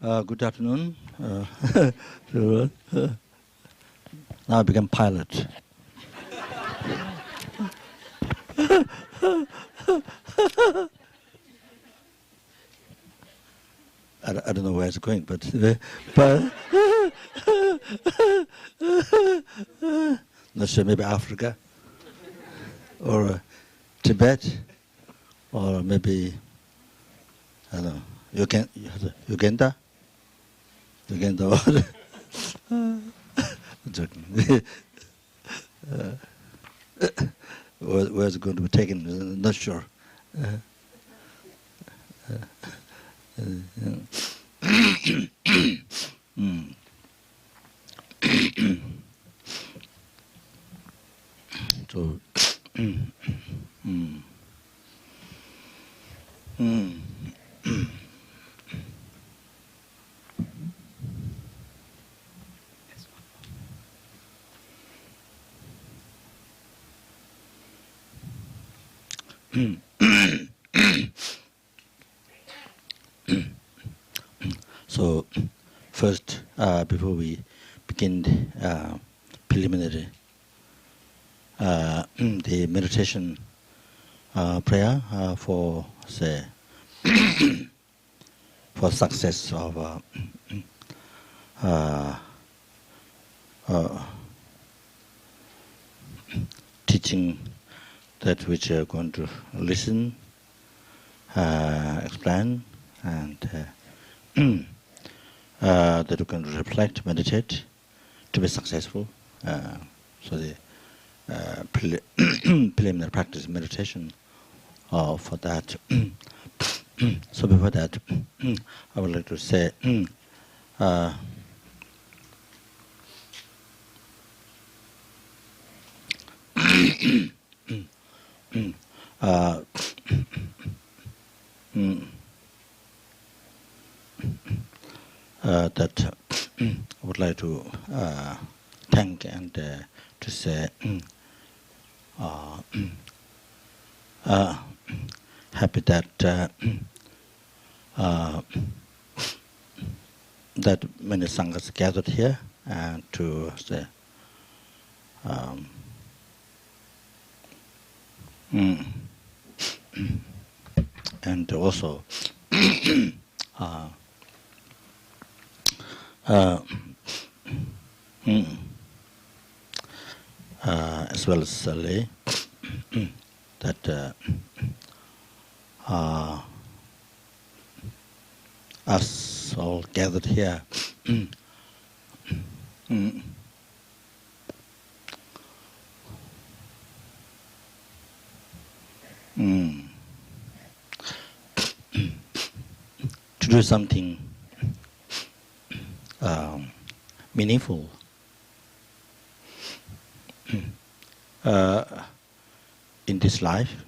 Good afternoon. Now I become pilot. I don't know where it's going, but not sure, maybe Africa or Tibet or maybe, I don't know, Uganda? Uganda. I'm joking. Where's it going to be taken? Not sure. So, so first, before we begin preliminary, the meditation prayer for say for success of teaching that which are going to listen, explain, and that we can reflect, meditate to be successful. So the preliminary practice meditation for that. So before that, I would like to say that I would like to thank and to say happy that that many sanghas gathered here and to say and also as well as lay that us all gathered here to do something meaningful in this life,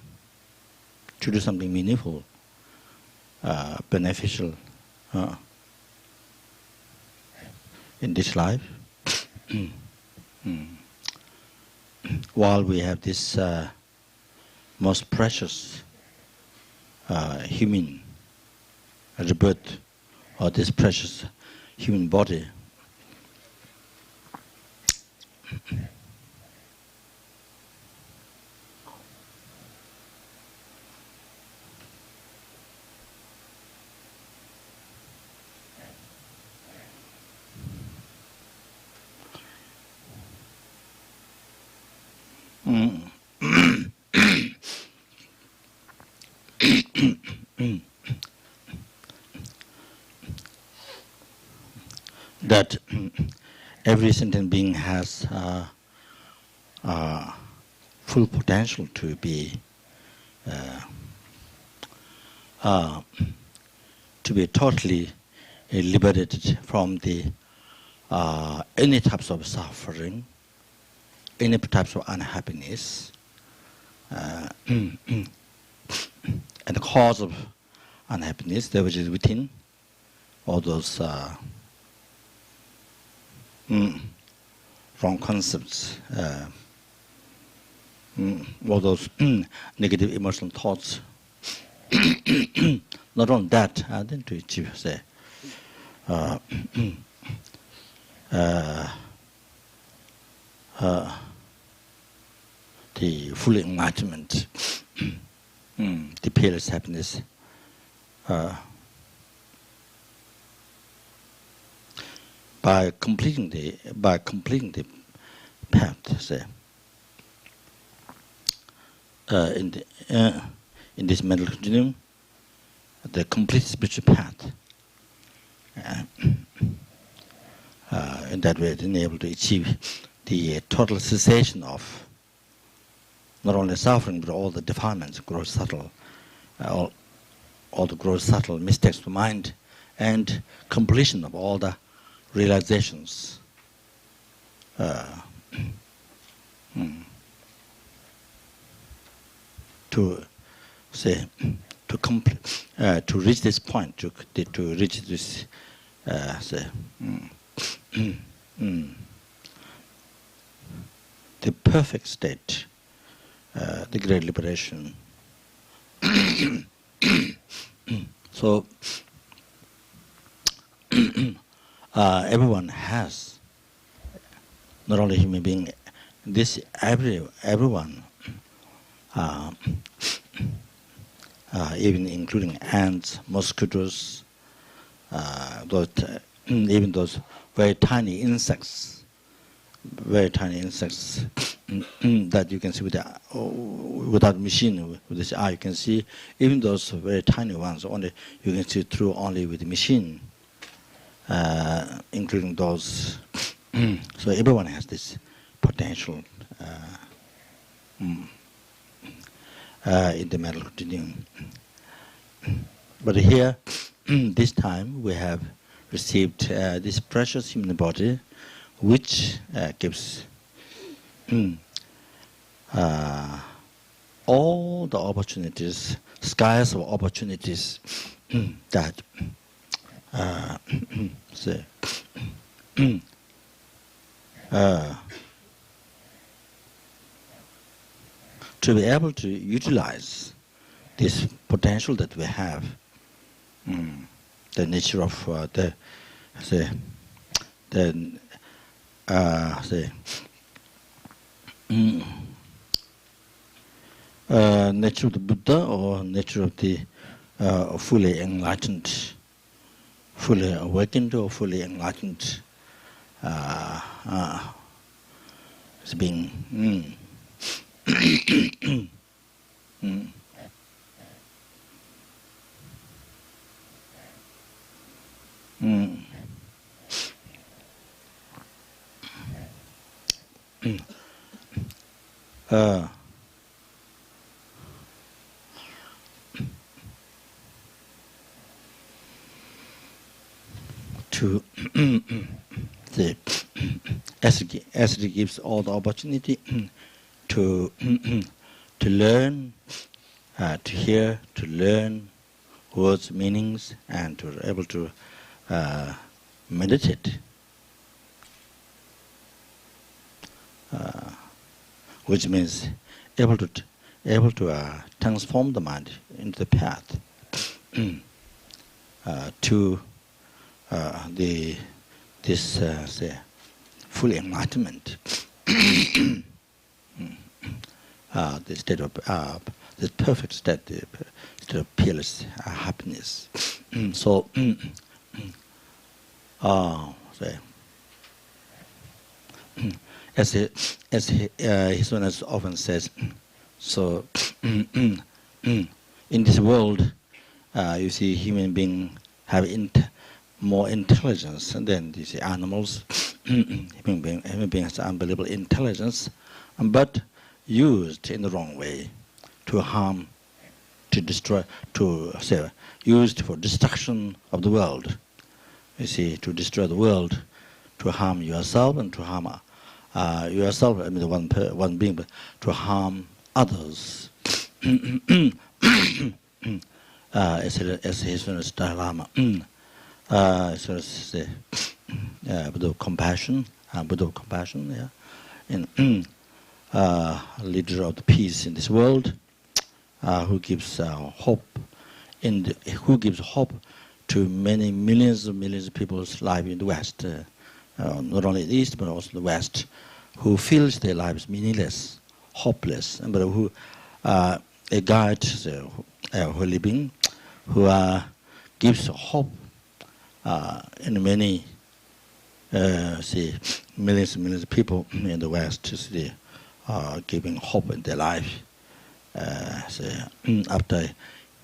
to do something meaningful, beneficial in this life. While we have this most precious human rebirth, or this precious human body, that every sentient being has full potential to be totally liberated from the any types of suffering, any types of unhappiness, and the cause of unhappiness, that which is within, all those wrong concepts, all those negative emotional thoughts. Not only that, then to achieve, say, uh, the full enlightenment, the peerless happiness. By completing the path, say, in this mental continuum, the complete spiritual path. In that way, then able to achieve the total cessation of not only suffering but all the defilements, gross subtle, all the gross subtle mistakes of the mind, and completion of all the realizations. To say, to reach this point, to reach this, say, the perfect state, the great liberation. So everyone has, not only human being, this everyone, even including ants, mosquitoes, even those very tiny insects that you can see without machine, with this eye you can see. Even those very tiny ones, only you can see through only with the machine, including those. So everyone has this potential in the mental continuum. But here, this time, we have received this precious human body, which gives all the opportunities, skies of opportunities that say, to be able to utilize this potential that we have, the nature of nature of the Buddha, or nature of the fully enlightened, fully awakened, or fully enlightened being. To as it gives all the opportunity to learn, to hear, to learn words, meanings, and to be able to meditate, which means able to transform the mind into the path to this say, full enlightenment, the state of the perfect state, the state of peerless happiness. So, say, as His Holiness often says, so in this world, you see human beings have more intelligence than these animals. Human being has unbelievable intelligence, but used in the wrong way to harm, to destroy, to say, used for destruction of the world. You see, to destroy the world, to harm yourself and to harm yourself, I mean the one being, but to harm others. As His Holiness Lama, so to say, Buddha of compassion, yeah, and leader of the peace in this world, who gives hope, who gives hope to many millions of people's life in the West, not only the East but also the West, who feels their lives meaningless, hopeless, but who a guide who living, who gives hope in many millions and millions of people in the West, giving hope in their life. After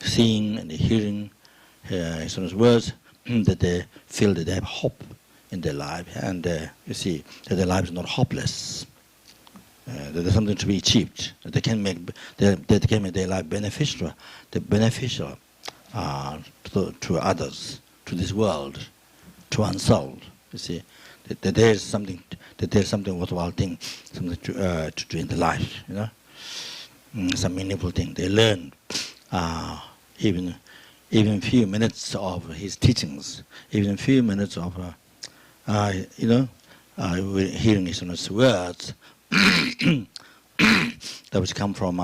seeing and hearing his words, that they feel that they have hope in their life, and you see that their life is not hopeless. That there's something to be achieved. That they can make their life beneficial, to others, to this world, to oneself. You see that there's something worthwhile thing, something to do in the life. You know, some meaningful thing they learn. Even few minutes of his teachings, even a few minutes of hearing his words that which come from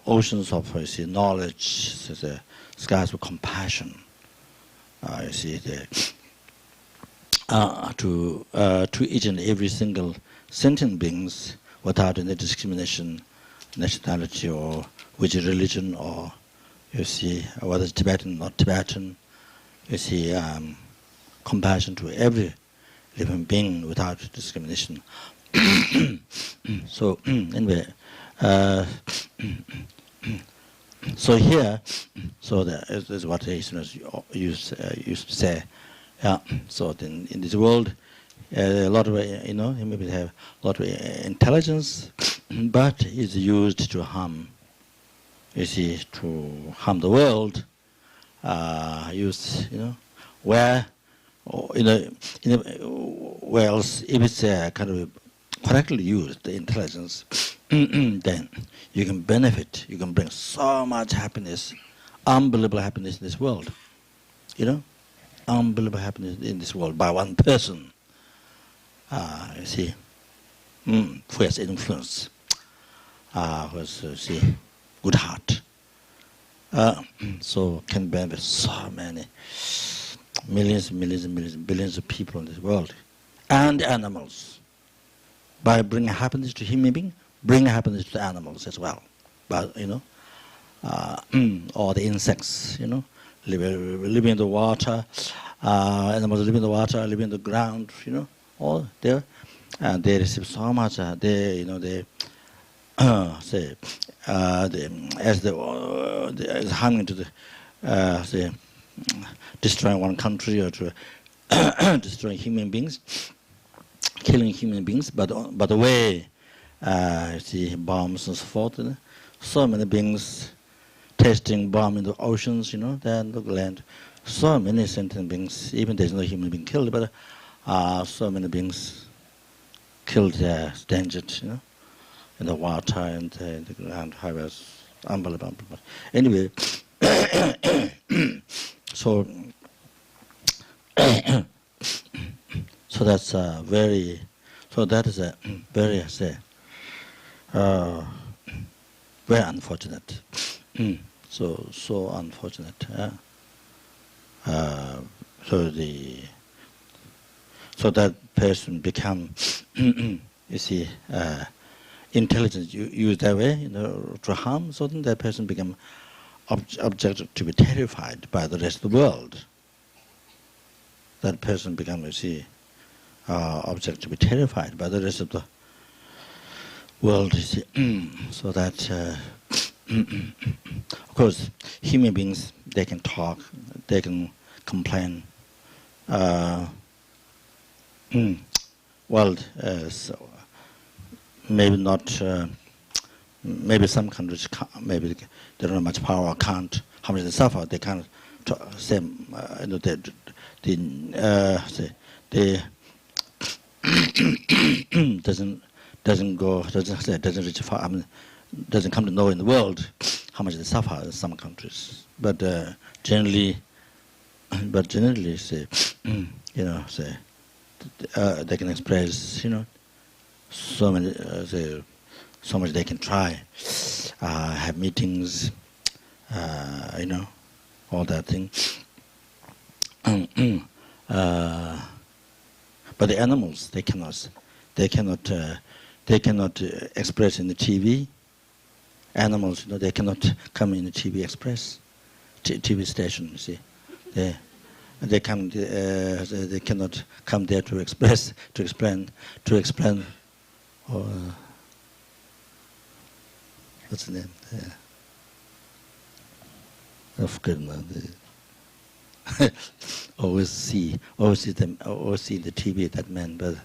oceans of knowledge, skies of compassion. You see, to each and every single sentient beings, without any discrimination, nationality, or which religion, or you see whether it's Tibetan or not Tibetan. You see, compassion to every living being without discrimination. So anyway, so here, so that is what used to say. So in this world, a lot of maybe have a lot of intelligence, but is used to harm. You see, to harm the world. Where else if it's kind of correctly used, the intelligence, then you can benefit. You can bring so much happiness, unbelievable happiness in this world. Unbelievable happiness in this world by one person. You see, who has influence, who has good heart. So can benefit so many millions, billions of people in this world, and animals. By bringing happiness to human beings, bring happiness to animals as well. But or the insects, living in the water, animals living in the water, living in the ground, all there, and they receive so much. As harming to the destroying one country or to destroying human beings, killing human beings, but the way bombs and so forth, so many beings testing bomb in the oceans, then the land, so many sentient beings, even there's no human being killed, but so many beings killed, endangered, in the water and the ground. How was unbelievable. Anyway, so that's very. So that is a very very unfortunate. So unfortunate. So that person become intelligence used that way, to harm, so then that person become object to be terrified by the rest of the world. That person become, object to be terrified by the rest of the world. So that, of course, human beings, they can talk, they can complain. So maybe not. Maybe some countries, maybe they don't have much power, can't. How much they suffer, they can't say. They doesn't reach far. Doesn't come to know in the world how much they suffer in some countries. But generally, they can express, so many, so much they can try, have meetings, all that thing. but the animals they cannot express in the TV. Animals, they cannot come in the TV express, TV station. You see, they cannot come there to explain. Or what's the name? I forget now. Always see the TV that man, but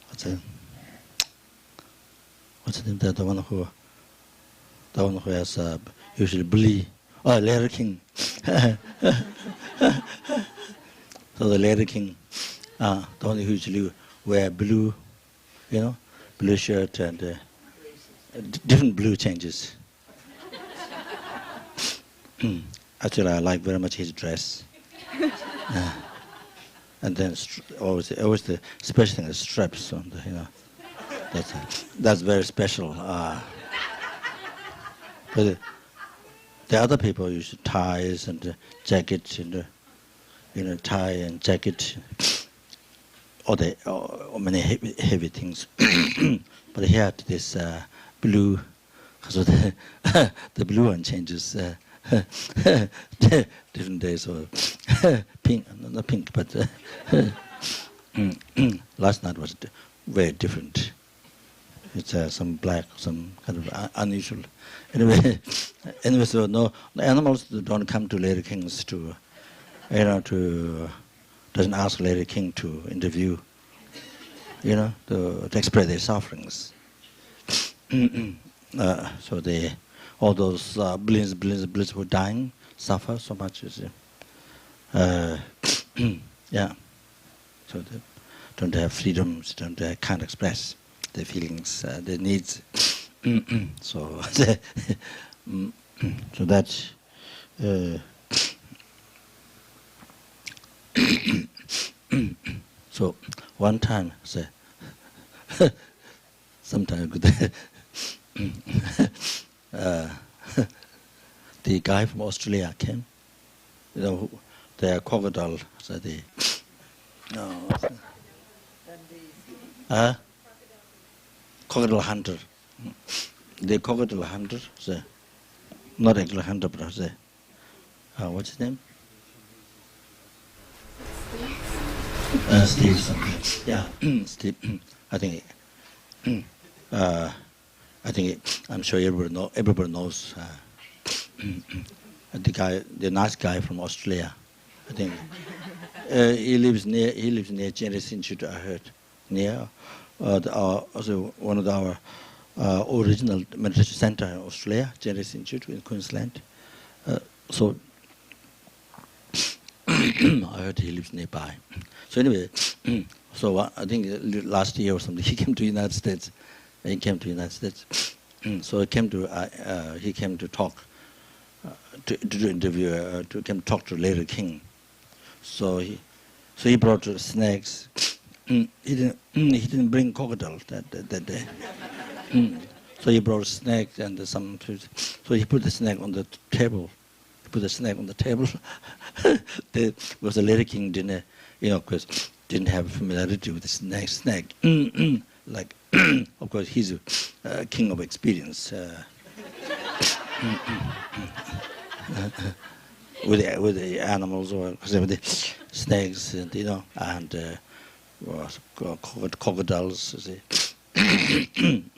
what's the name? The one who has usually bully. Oh, Larry King. So the Larry King, the one who usually wear blue, blue shirt and different blue changes. Actually, I like very much his dress. And then always the special thing is straps on the, that's very special. But the other people use ties and jackets and tie and jacket, or many heavy things. But he had this blue, because the blue one changes different days, or pink, not pink, but last night was very different. It's some black, some kind of unusual. Anyway, so no, the animals don't come to Lady Kings to doesn't ask Lady King to interview, to express their sufferings. So all those billions who are dying suffer so much. You see. Yeah. So they don't have freedoms, can't express their feelings, their needs. So that's. So one time, sometime ago, the guy from Australia came. They are crocodile. So crocodile hunter. The crocodile hunter. Not regular hunter, but what's his name? Steve something. Yeah, Steve. I think I'm sure everybody knows the nice guy from Australia. I think he lives near Genesis Institute. I heard near also one of our original meditation center in Australia, Genesis Institute in Queensland. So I heard he lives nearby. So anyway, so I think last year or something he came to United States. So he came to talk to do interview to talk to Lady King. So he brought snakes. He didn't bring crocodile that day. So he brought snakes and some food. So he put the snake on the table. Because the Lady King didn't, because didn't have familiarity with the snake. Like, of course, he's a king of experience. With the animals or with the snakes, and crocodiles.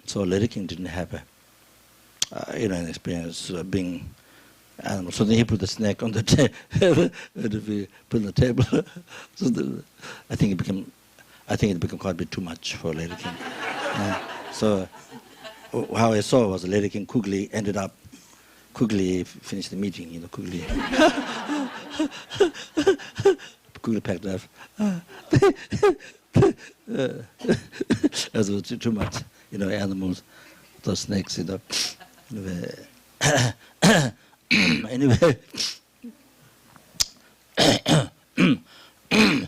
So Lady King didn't have an experience being animal. So then he put the snake on the table. Put on the table. So I think it became quite a bit too much for Lady King. So how I saw was Lady King quickly finished the meeting, quickly packed up. As it was too much, animals, those snakes, Anyway,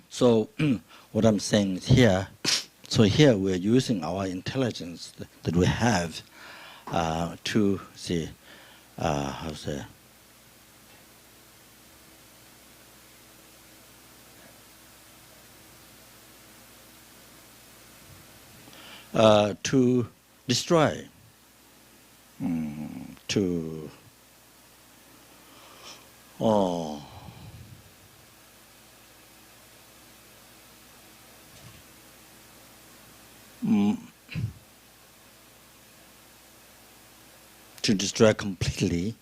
so what I'm saying is here, we're using our intelligence that we have to see, to destroy, to to destroy completely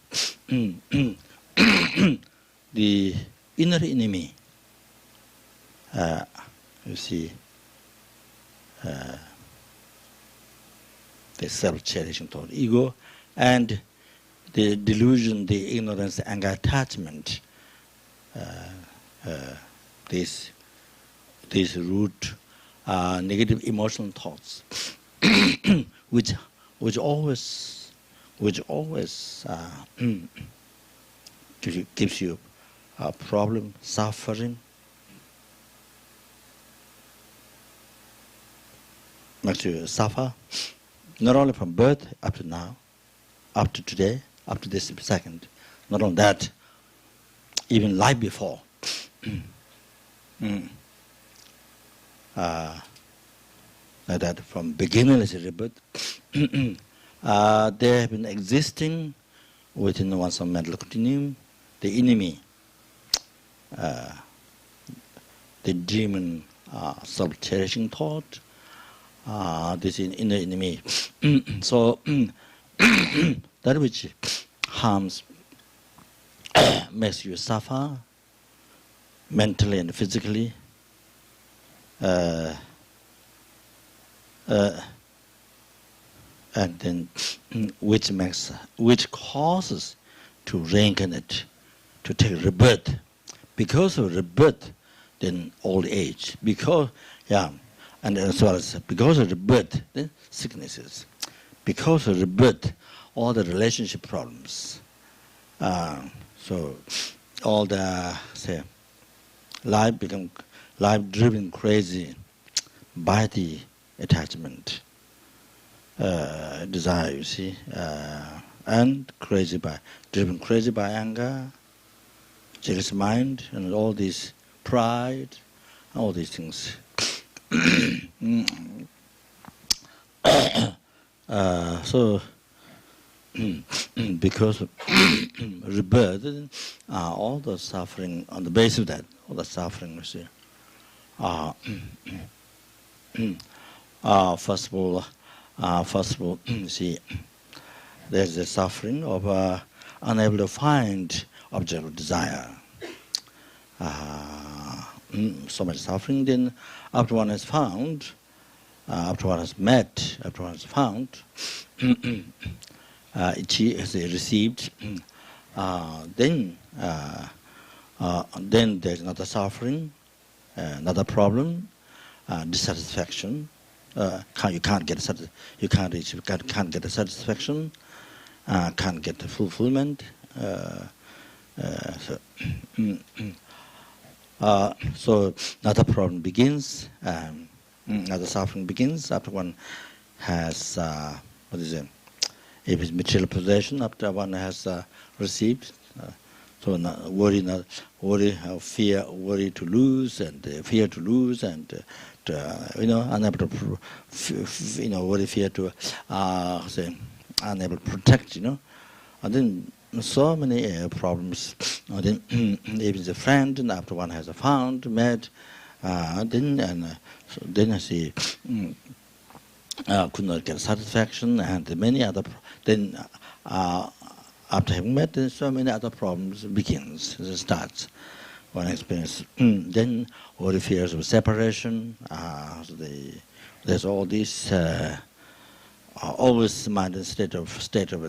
the inner enemy. You see, the self-cherishing thought, ego, and the delusion, the ignorance, the anger, attachment. These root negative emotional thoughts, which always gives you a problem, suffering, makes you suffer, not only from birth up to now, up to today, up to this second, not only that, even life before. That from beginningless rebirth, they have been existing within one's own mental continuum, the enemy, the demon, self-cherishing thought, this inner enemy. So that which harms, makes you suffer mentally and physically, and then which causes to reincarnate, to take rebirth. Because of rebirth, then old age. Because and as well as because of rebirth, then sicknesses. Because of rebirth, all the relationship problems. So all the life driven crazy by the attachment, desire, you see, and driven crazy by anger, jealous mind, and all this pride, all these things. So because of rebirth, all the suffering on the basis of that, all the suffering, you see, first of all, you see, there's the suffering of unable to find object of desire. So much suffering. Then, after one has found, after one has met, after one has found, he has received. Then there's another suffering, another problem, dissatisfaction. You can't get the satisfaction, can't get the fulfillment. So another problem begins, another suffering begins after one has if it's material possession, after one has received. So worry, fear, worry to lose, and fear to lose, and unable to, worry, fear to, unable to protect, and then so many problems. Then even the friend, and after one has found, met, then I see could not get satisfaction, and many other. Then after having met, then so many other problems begins. It starts one experience. Then all the fears of separation. There's all this always mind and state of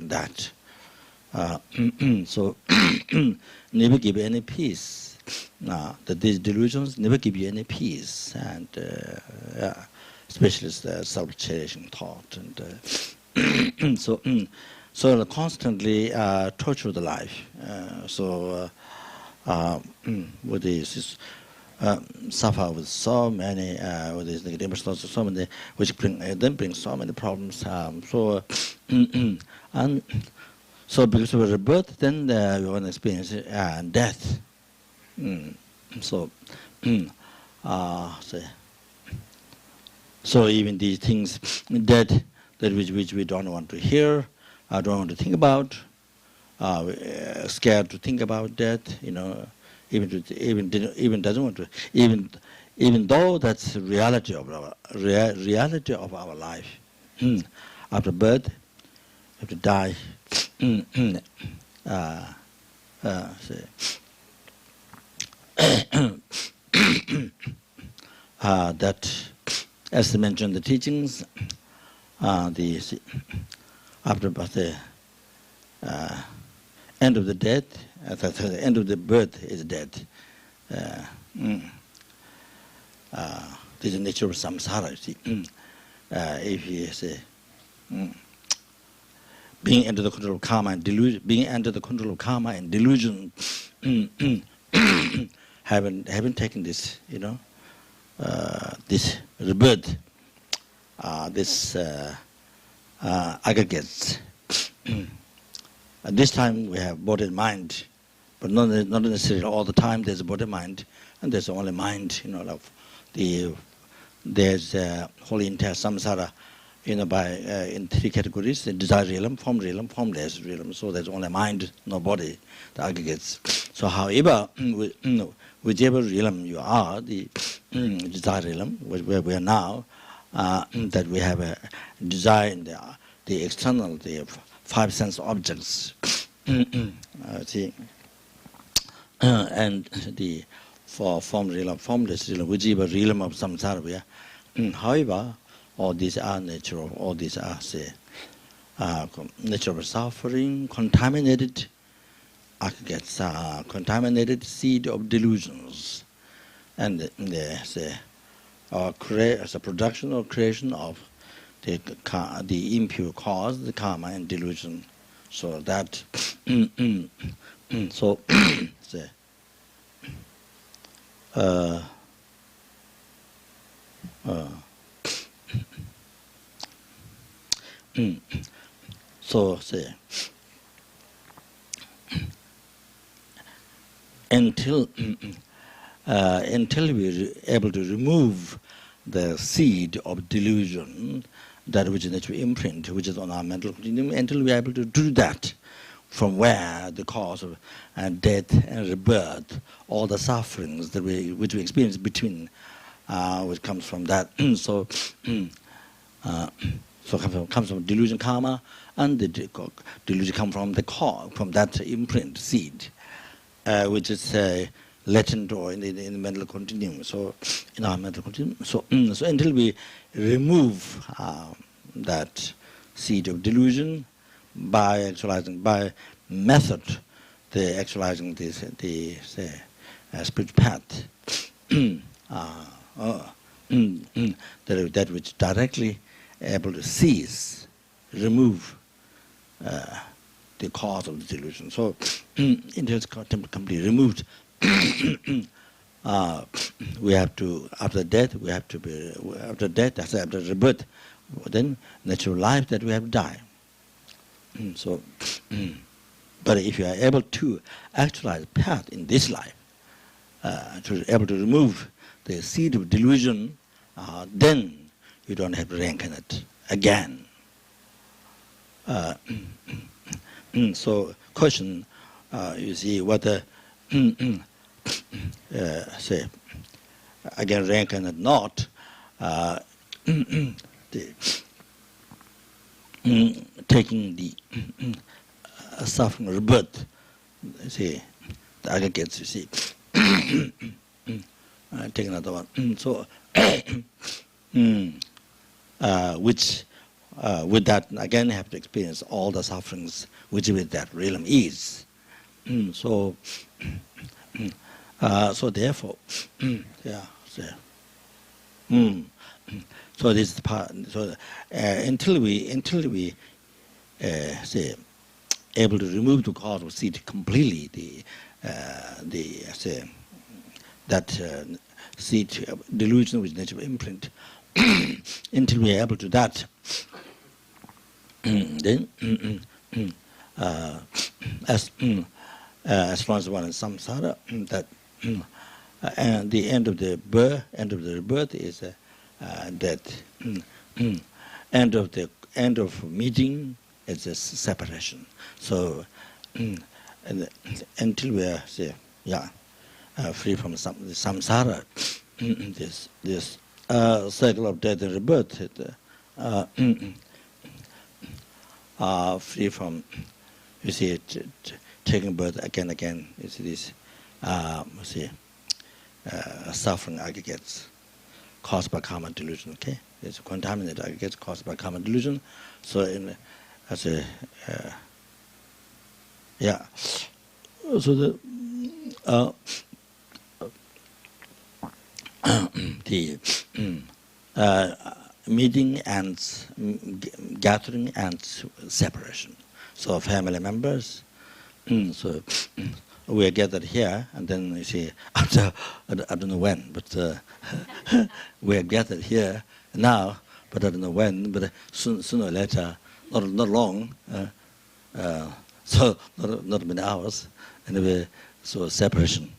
that. So never give any peace. That these delusions never give you any peace, and especially the self-cherishing thought, and so constantly torture the life. With this suffer with so many with these negative emotions, so many which bring so many problems. And so because of rebirth, then we want to experience death. So even these things that which we don't want to hear, don't want to think about, scared to think about that, even doesn't want to, even though that's reality of our life. After birth, after die, say, that, as mentioned in the teachings, after the end of the death, the end of the birth is death. This is the nature of samsara, you see. If you say, being under the control of karma and delusion, haven't taken this, this rebirth, this aggregates. At this time we have body and mind, but not necessarily all the time there's a body and mind, and there's only mind, there's whole entire samsara, in three categories: the desire realm, form realm, formless realm. So there's only mind, no body, the aggregates. So however, whichever realm you are, the desire realm, where we are now, that we have a desire in the external, the five sense objects, see, and the form realm, formless realm, whichever realm of samsara we are. However, all these are natural, all these are, say, nature of suffering, contaminated aggregates, contaminated seed of delusions, and say, as a production or creation of the impure cause, the karma and delusion. So that, so, say, so say, until we are able to remove the seed of delusion, that which is natural imprint, which is on our mental continuum, until we are able to do that, from where the cause of death and rebirth, all the sufferings that which we experience between, which comes from that. So comes from delusion karma, and the delusion comes from the core, from that imprint seed, which is latent or in the mental continuum. So in our mental continuum, so until we remove that seed of delusion by actualizing, by method, the actualizing the spiritual path, that which directly able to seize, remove the cause of the delusion. So until it's completely removed, we have to, after death, after rebirth, then natural life, that we have to die. So, but if you are able to actualize path in this life, to able to remove the seed of delusion, then you don't have to reincarnate again. So, question, you see, whether say again reincarnate not, taking the suffering rebirth, see, the aggregates, you see. Take another one. So, which with that again have to experience all the sufferings which with that realm is. So therefore, yeah. So this is the part. So until we say able to remove the cause of seed completely, say that seed delusion with nature natural imprint, until we are able to that, then as long as one is samsara, that and the end of the rebirth is that end of meeting is a separation. So and until we are free from samsara, this cycle of death and rebirth, free from taking birth again. You see this suffering aggregates caused by karma delusion. Okay, it's contaminated aggregates caused by karma delusion. So so the meeting ends, gathering ends, separation. So family members, so we are gathered here, and then you see after I don't know when, but we are gathered here now, but I don't know when, but sooner or later, not long, so not many hours, anyway. So separation.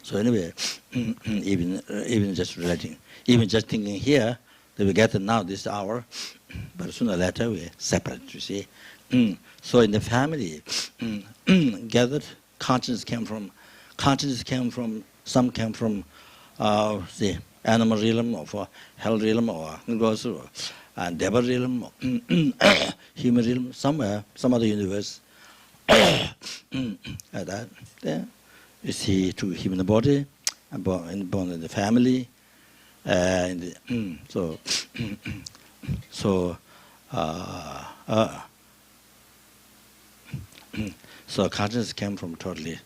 So anyway, even just relating, even just thinking here that we get now this hour, but sooner or later we separate. You see, so in the family gathered, consciousness came from some came from the animal realm or hell realm or Deva realm, or human realm, somewhere, some other universe. Like that. Yeah. You see, to human body, born in the family, so consciousness came from totally,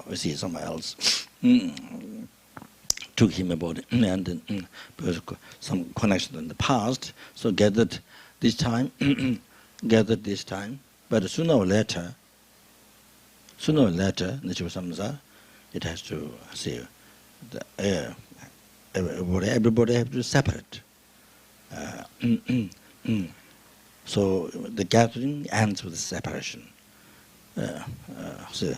we see somewhere else, to human body, and then because some connection in the past, so gathered this time, but sooner or later, Nichiva Samsa, it has to see everybody have to separate. So the gathering ends with the separation. So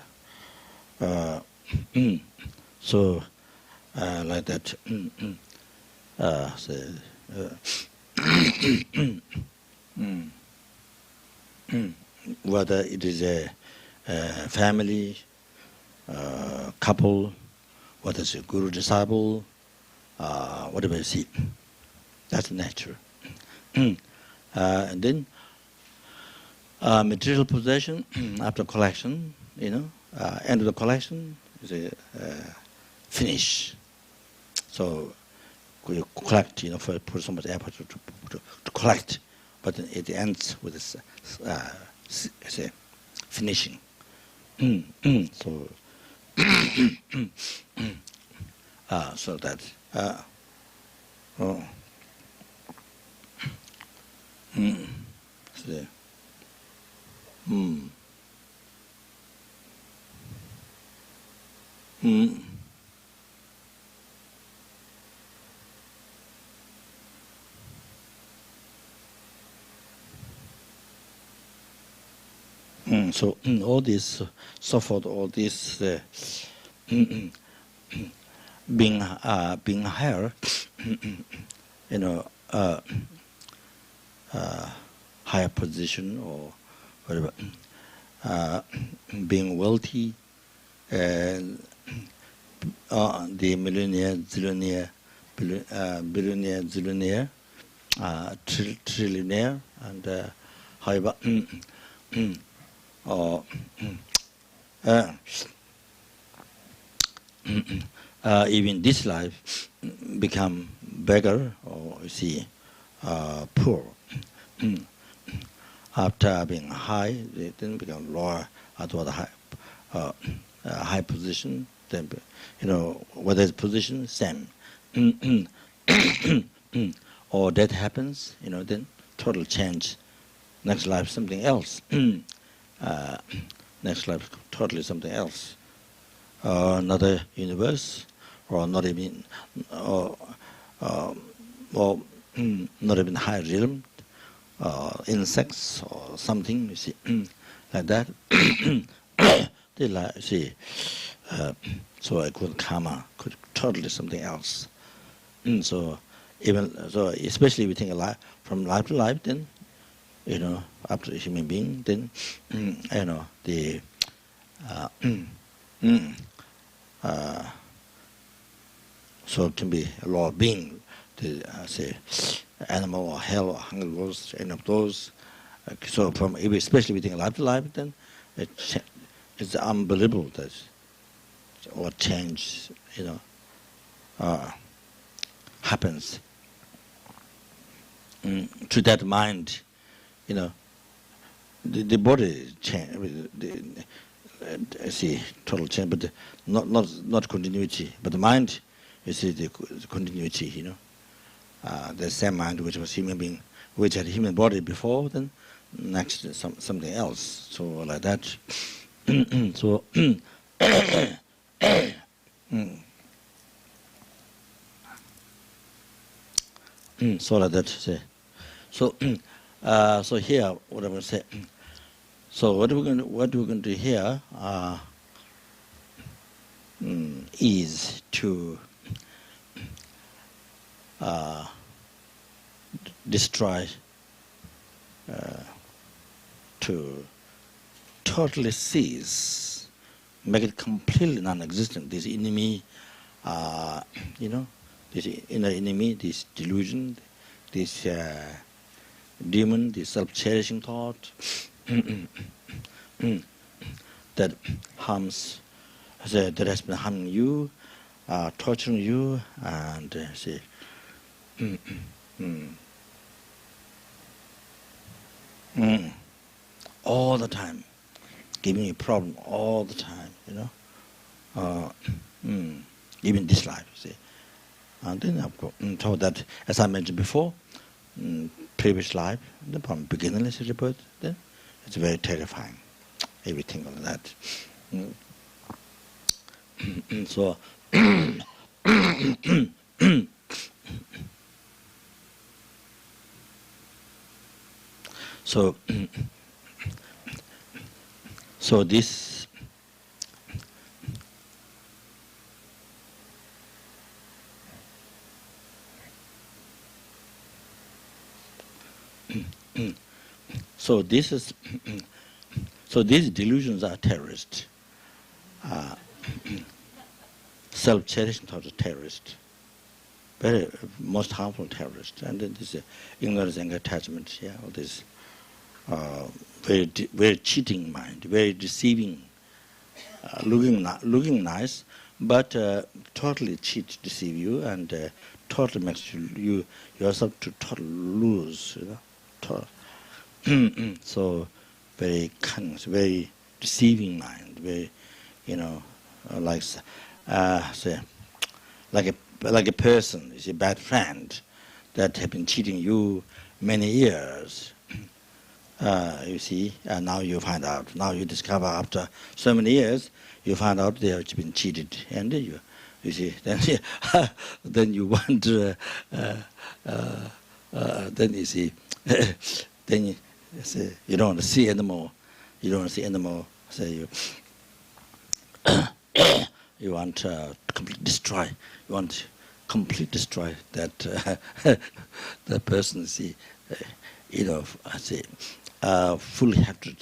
like that. Whether it is a family, couple, whether it's a guru disciple, whatever you see, that's nature. And then material possession after collection, end of the collection is a finish. So you collect, for put so much effort to collect, but it ends with this finishing. So so that so all this, so forth, all this being higher, higher position or whatever, being wealthy, the millionaire, zillionaire, billionaire, zillionaire, trillionaire, and however, or even this life become beggar or poor. After being high, they then become lower at what high position. Then whether it's position, same. Or that happens, then total change. Next life something else. Next life totally something else. Another universe, or not even, or not even high realm, insects or something. You see, like that. They so I could karma, could totally something else. So even so, especially we think alive, from life to life, then up to a human being, then the so it can be a law of being, the say animal or hell or hunger laws, any of those. So from especially we think life to life, then it's unbelievable that or change happens to that mind. The body change. I see total change, but not continuity. But the mind, you see the continuity. The same mind which was human being, which had human body before, then next something else. So like that. So so like that. Say. So so here what I'm going to say. So what we're going to do here is to destroy, to totally seize, make it completely non-existent. This enemy, this inner enemy, this delusion, this demon, this self-cherishing thought that harms, that has been harming you, torturing you, and all the time, giving you a problem all the time, even this life, see. And then I've told that, as I mentioned before, previous life, from beginningless rebirth, then it's very terrifying, everything like that. So, so this so this is so these delusions are terrorist, self-cherishing thoughts of terrorist, very most harmful terrorist, and then this ignorance, anger, attachment, all this very cheating mind, very deceiving, looking nice, but totally cheat, deceive you, and totally makes you yourself to totally lose, so very cunning, very deceiving mind, very, like say, like a person is a bad friend that have been cheating you many years. You see, and now you find out. Now you discover after so many years, you find out they have been cheated, and you see, then you want to, then you see, then you say you don't want to see anymore. You don't want to see anymore. So you want to completely destroy. You want to completely destroy that that person. See, I say, fully hatred.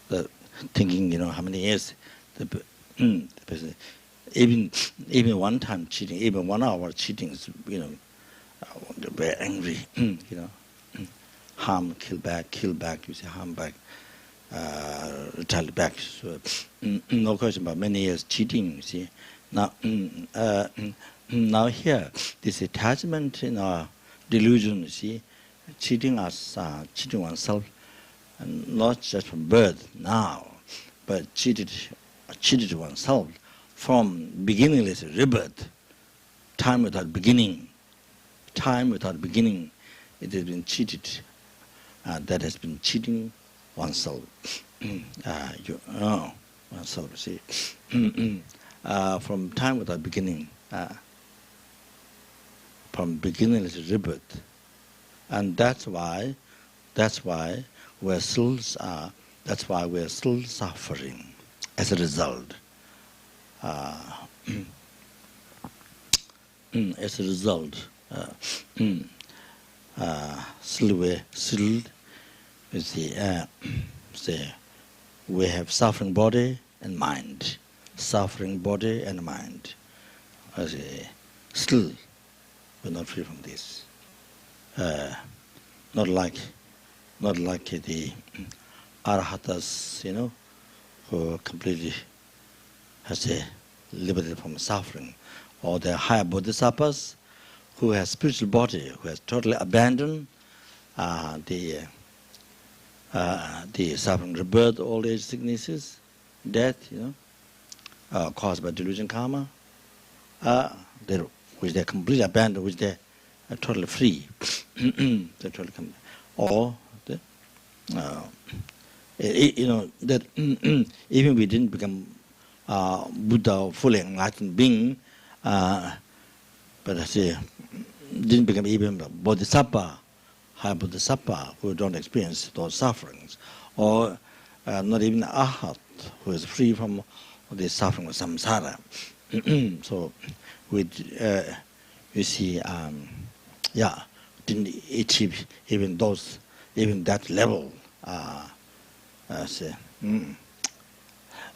The thinking, how many years the person, even one time cheating, even 1 hour cheating is, very angry, harm, kill back, you say, harm back, retaliate back. So, no question about many years cheating, you see. Now, now here, this attachment, delusion, you see, cheating us, cheating oneself, and not just from birth now, but cheated oneself from beginningless rebirth, time without beginning. Time without beginning, it has been cheated. That has been cheating oneself. Oneself, see. From time without beginning, from beginningless rebirth, and that's why we're still we're still suffering as a result. as a result, still you see, we have suffering body and mind, suffering body and mind. Still, we're not free from this. Not like the Arhatas, who completely has a liberated from suffering, or the higher bodhisattvas who has spiritual body, who has totally abandoned the suffering, rebirth, old age, sicknesses, death, caused by delusion karma, which they completely abandoned, which they are totally free. They're totally or that even we didn't become Buddha, fully enlightened being, but I say didn't become even bodhisattva, high bodhisattva, who don't experience those sufferings, or not even arhat, who is free from the suffering of samsara. So we, you see, didn't achieve even that level.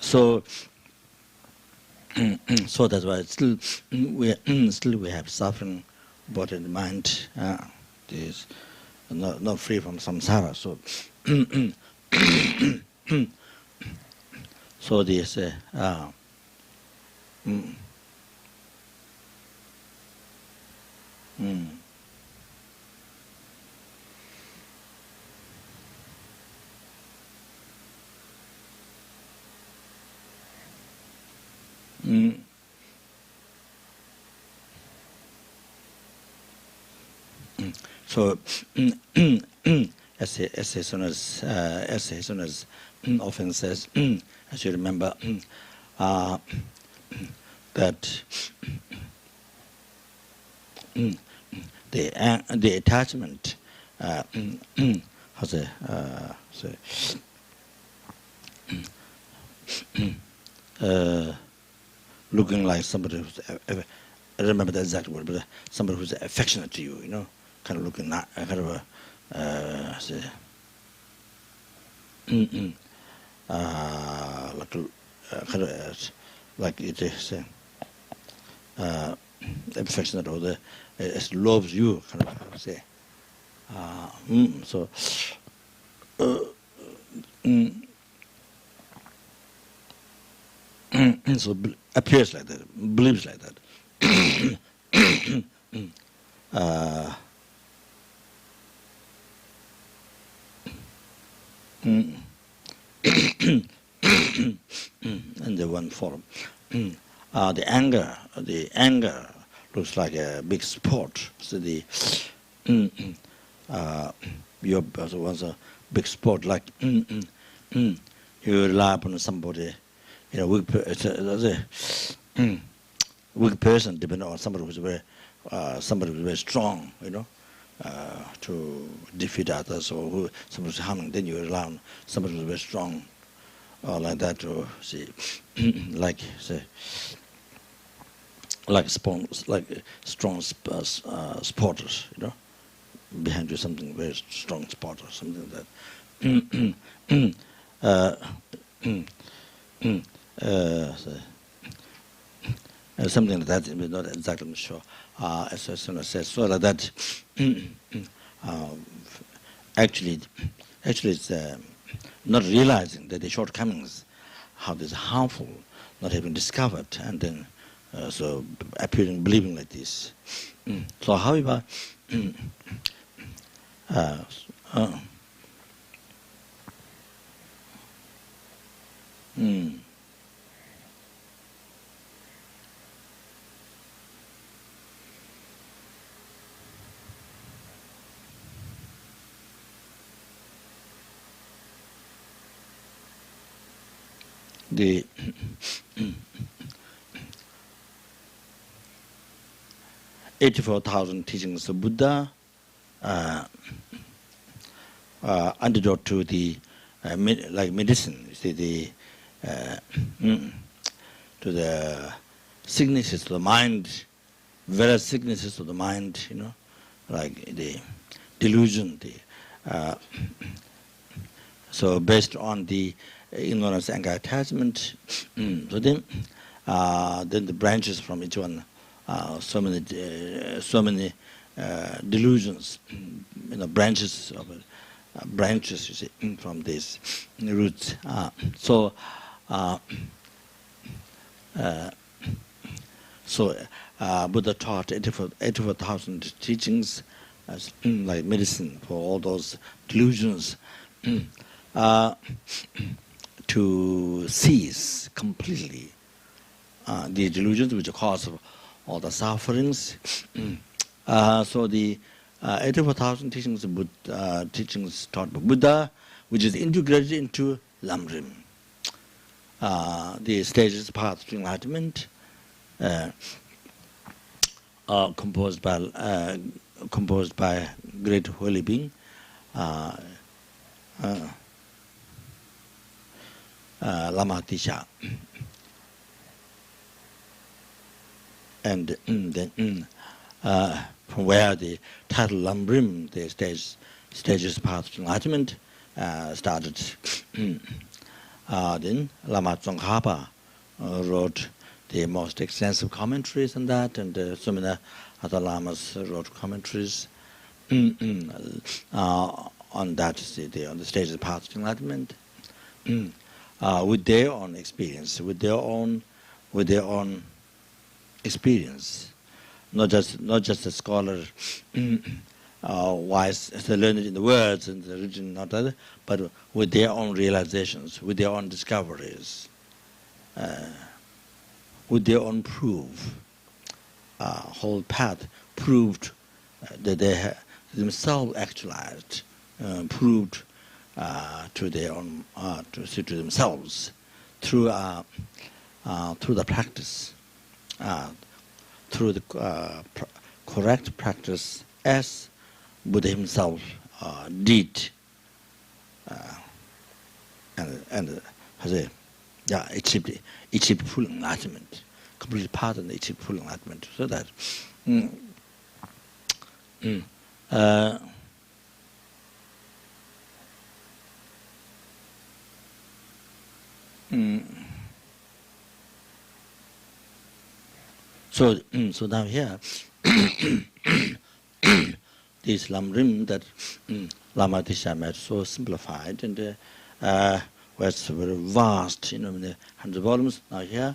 So that's why still we have suffering, body and mind. This not free from samsara. So so this so as soon as often says, as you remember, that the attachment has looking like somebody who's I remember the exact word, but somebody who's affectionate to you, kind of looking kind of like it is affectionate, or it loves you, kind of say. So so appears like that, believes like that. In the one form, the anger looks like a big sport. So your was a big sport, like you rely upon somebody, weak person, depending on somebody who's very strong, to defeat others, or somebody who's harming. Then you rely on somebody who's very strong, or like that, or see, like strong supporters, behind you, something very strong support or something like that. Something like that. We're not exactly sure. As soon as says so like that. Actually, it's not realizing that the shortcomings, how this is harmful, not having discovered, and then so appearing, believing like this. So, however, the 84,000 teachings of Buddha, antidote to the like medicine. You see, to the sicknesses of the mind, various sicknesses of the mind, like the delusion. So based on the ignorance, anger, attachment, so then the branches from each one, so many delusions, branches of branches, you see, from these roots. Buddha taught 84,000 teachings as like medicine for all those delusions to cease completely the delusions which are cause of all the sufferings. So the 84,000 teachings taught by Buddha, which is integrated into Lamrim, the stages path to enlightenment, composed by great holy being, Lama Tisha. And then from where the title Lamrim, the stages path to enlightenment, started. Then Lama Tsongkhapa wrote the most extensive commentaries on that, and so many other lamas wrote commentaries on that, on the stages path to enlightenment, with their own experience, with their own experience, not just a scholar, wise, learned in the words and the religion, not other, but with their own realizations, with their own discoveries, with their own proof. Whole path proved that they themselves actualized, proved to their own, to themselves through the practice. Through the correct practice as Buddha himself did, and achieved full enlightenment, complete path and achieved full enlightenment. So that So now here, this Lamrim that Lama Tisha made so simplified and was very vast, in the 100 volumes. Now here,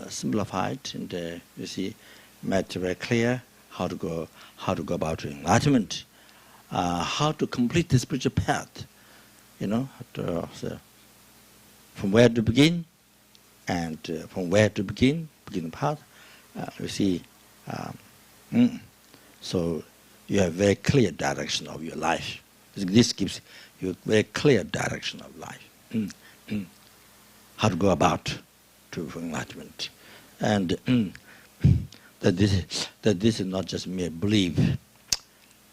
simplified and you see, made very clear how to go about enlightenment, how to complete the spiritual path, so from where to begin, and from where to begin the path. You see, so you have very clear direction of your life. This gives you a very clear direction of life. How to go about to enlightenment, and that this is not just mere belief.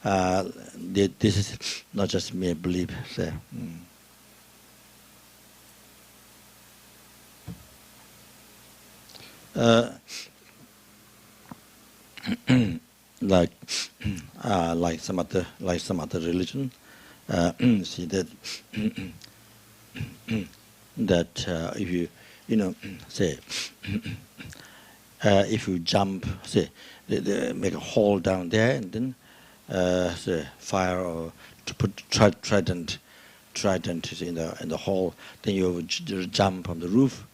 This is not just mere belief. So, like some other religion, see that if you say if you jump, say they make a hole down there and then say fire or to put trident in the hole, then you jump on the roof.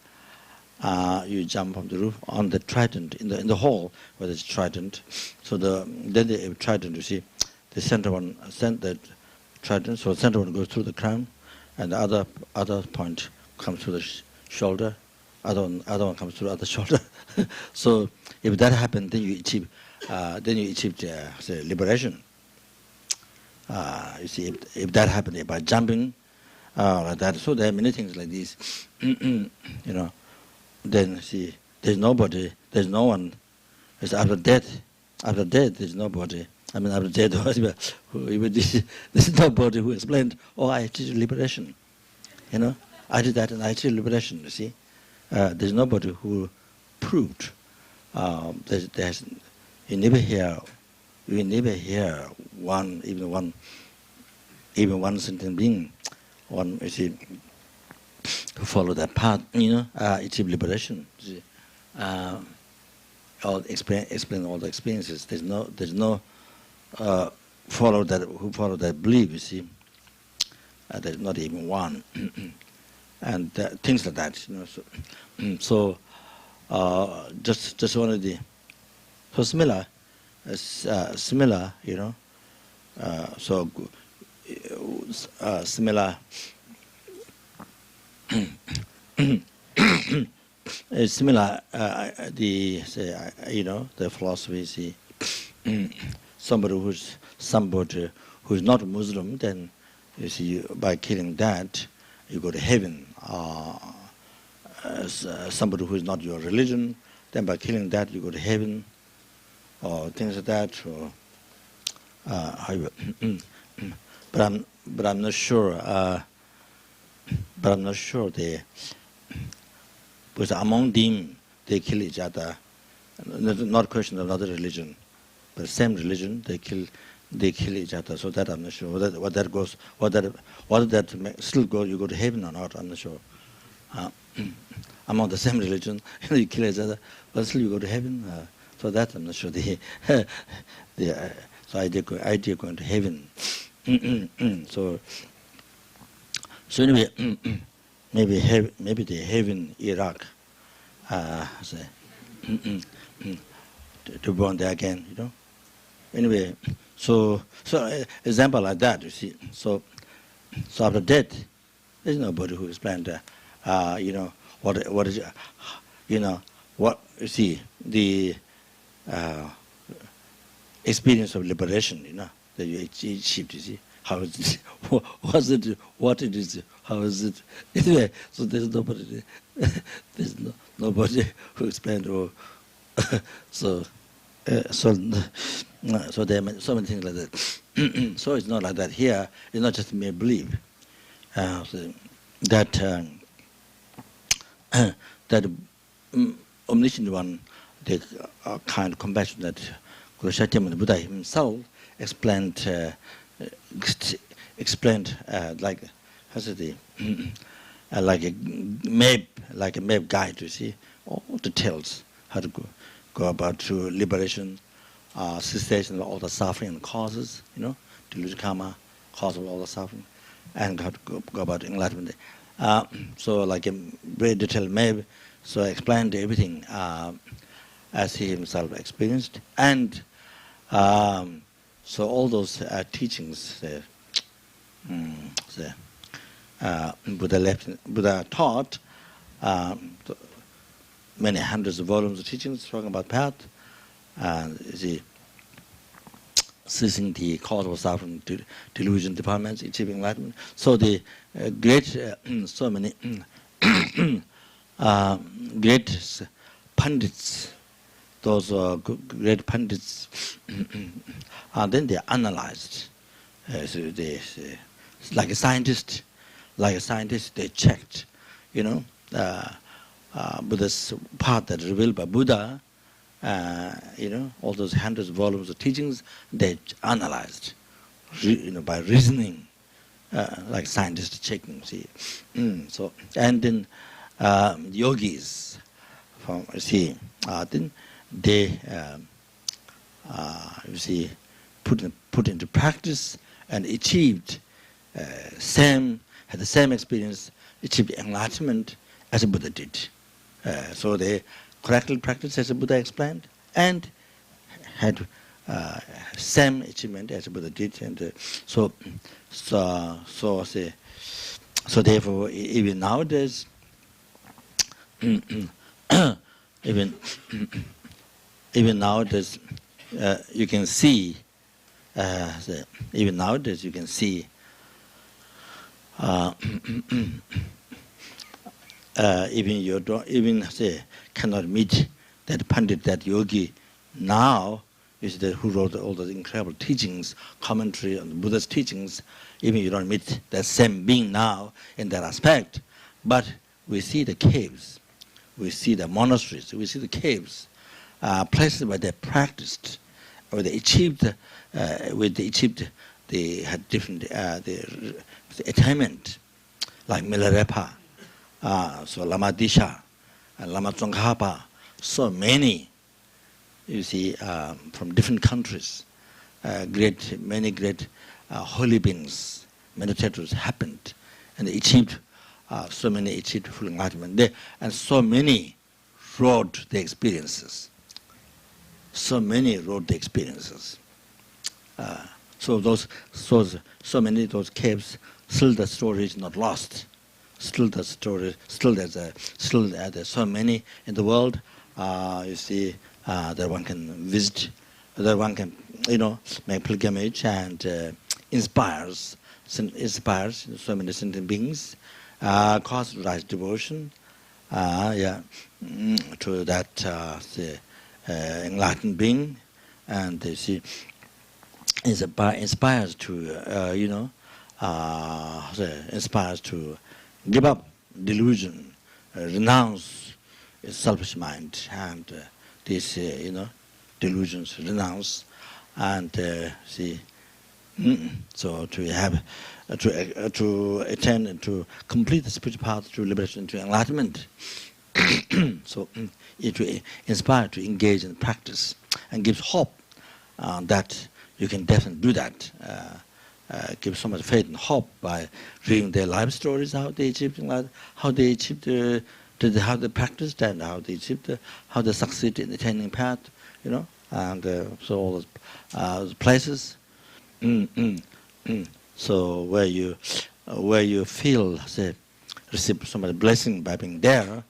You jump from the roof on the trident in the hole where there's trident. So then the trident, you see, the center one sent the trident. So the center one goes through the crown, and the other point comes to the shoulder. Other one comes to the other shoulder. So if that happened, then you achieve say liberation. You see, if that happened by jumping like that. So there are many things like this. Then see, there's no one. It's after death. After death, there's nobody. I mean, after death, there's nobody who explained, I achieved liberation. I did that and I achieved liberation, you see. There's nobody who proved. You never hear even one sentient being, one you see, to follow that path, achieve liberation. You see. All explain all the experiences. There's no follow that belief. You see, there's not even one, and things like that. So just one of the so similar, similar. So similar. Similar, the philosophy. See, somebody who's not a Muslim, then you see by killing that you go to heaven. Somebody who is not your religion, then by killing that you go to heaven, or things like that. Or but I'm not sure. But I'm not sure they. Because among them, they kill each other. Not a question of another religion, but the same religion, they kill each other. So that I'm not sure what that goes. Whether that still go, you go to heaven or not, I'm not sure. Among the same religion, you kill each other, but still you go to heaven. So that I'm not sure. So idea going to heaven. So anyway. Maybe the heaven Iraq, to born there again, Anyway, so example like that, you see. So after death, there's nobody who explained, what is, what you see the experience of liberation, that you achieved, you see. How is it? Was it? What it is? How is it? Anyway, so there's nobody who explained. So there are so many things like that. So it's not like that here. It's not just mere belief. That omniscient one, the kind of compassion that Guru Buddha himself explained. Like like a map guide, you see, all details how to go about to liberation, cessation of all the suffering and causes, delusion karma, cause of all the suffering, and how to go about enlightenment. So like a very detailed map, so I explained everything as he himself experienced, and so all those teachings, Buddha taught many hundreds of volumes of teachings talking about path, ceasing the cause of suffering, delusion, defilements, achieving enlightenment. So the so many great pundits. Those great pundits, then they analyzed. So they, like a scientist, they checked, Buddha's path that revealed by Buddha, all those hundreds of volumes of teachings, they analyzed, by reasoning, like scientists checking. See, so and then yogis, then. They, put into practice and achieved had the same experience, achieved enlightenment as a Buddha did. So they correctly practiced as a Buddha explained, and had same achievement as a Buddha did, and so therefore even nowadays, even nowadays, you can see. Even nowadays, you can see. Even you don't cannot meet that pandit, that yogi. Now is that who wrote all those incredible teachings, commentary on the Buddha's teachings. Even you don't meet that same being now in that aspect, but we see the caves, we see the monasteries, we see the caves. places where they practiced, or they achieved, they had different the attainment, like Milarepa, so Lama Disha, and Lama Tsongkhapa, so many, you see, from different countries, many great holy beings, meditators happened, and they achieved, so many achieved full enlightenment. And so many wrote the experiences. So many wrote the experiences. So many of those caves, still the story is not lost. Still there's so many in the world. You see, that one can visit, that one can, make pilgrimage and inspires so many sentient beings, cause right devotion, to that the enlightened being, and you see, inspires to inspires to give up delusion, renounce selfish mind, and these delusions renounce, and see. So to have to attain and to complete the spiritual path to liberation, to enlightenment. So it inspire to engage in practice and gives hope that you can definitely do that. Gives so much faith and hope by reading their life stories, how they achieved, how they practiced, and how they achieved, how they succeeded in attaining path, and so all those places. So where you feel, say, receive so much blessing by being there,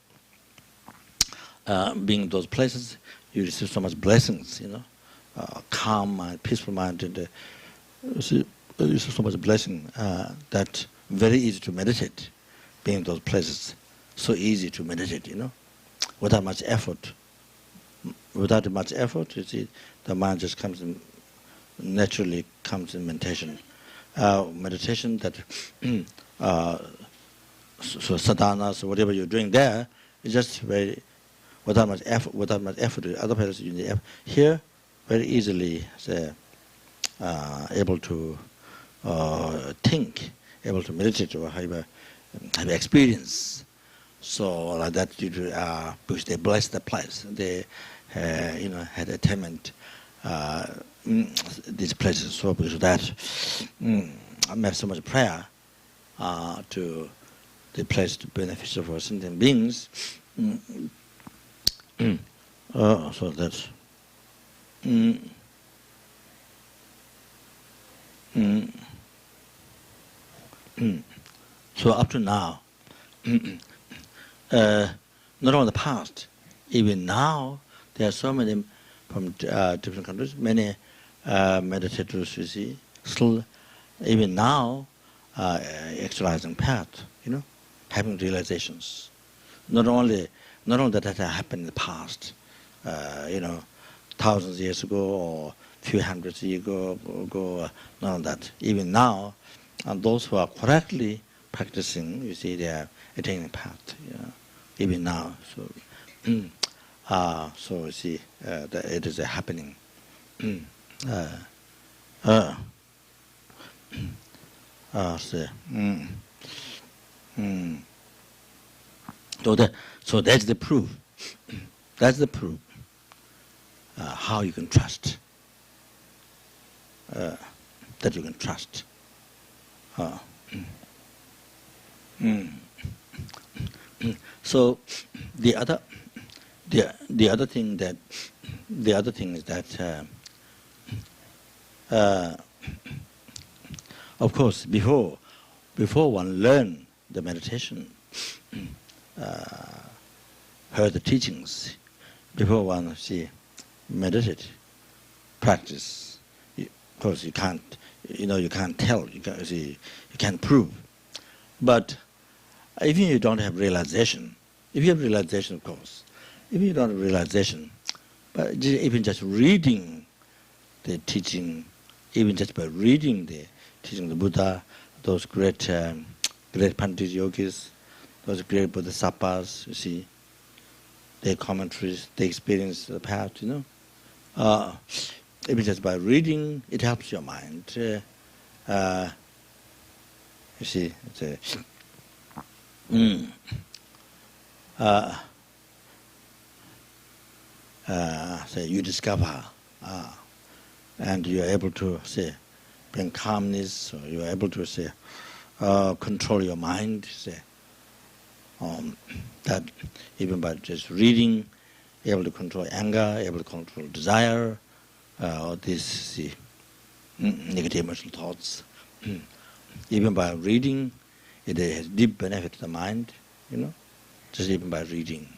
being in those places, you receive so much blessings, calm and peaceful mind, and you receive so much blessing that very easy to meditate, being in those places, so easy to meditate, without much effort. Without much effort, you see, the mind just naturally comes in meditation. Meditation that, so sadhanas, or whatever you're doing there, is just very, without much effort. Other places you need effort. Here, very easily, say, able to think, able to meditate, or have experience. So like that, because they bless the place, they, had attainment. These places, so because of that, I made so much prayer to the place to beneficial for sentient beings. So that's. So up to now, not only the past, even now, there are so many from different countries, many meditators, you see, still, even now, actualizing path, having realizations. Not only that happened in the past, thousands of years ago or few hundreds years ago, none of that. Even now, and those who are correctly practicing, you see, they are attaining path, even now. So you see, that it is happening. So that's the proof. That's the proof. How you can trust. That you can trust. So the other thing is that of course before one learn the meditation, heard the teachings, before one meditate, practice, of course you can't tell, you can't prove. But if you don't have realization, if you have realization, of course, if you don't have realization, but even just reading the teaching, even just by reading the teaching of the Buddha, those great Pandit yogis, those great Bodhisattvas, you see, their commentaries, they experience the past, Even just by reading, it helps your mind. You see, say you discover, and you are able to say bring calmness, or you are able to say control your mind. Say that even by just reading, able to control anger, able to control desire, or these negative emotional thoughts. Even by reading, it has deep benefit to the mind, just even by reading.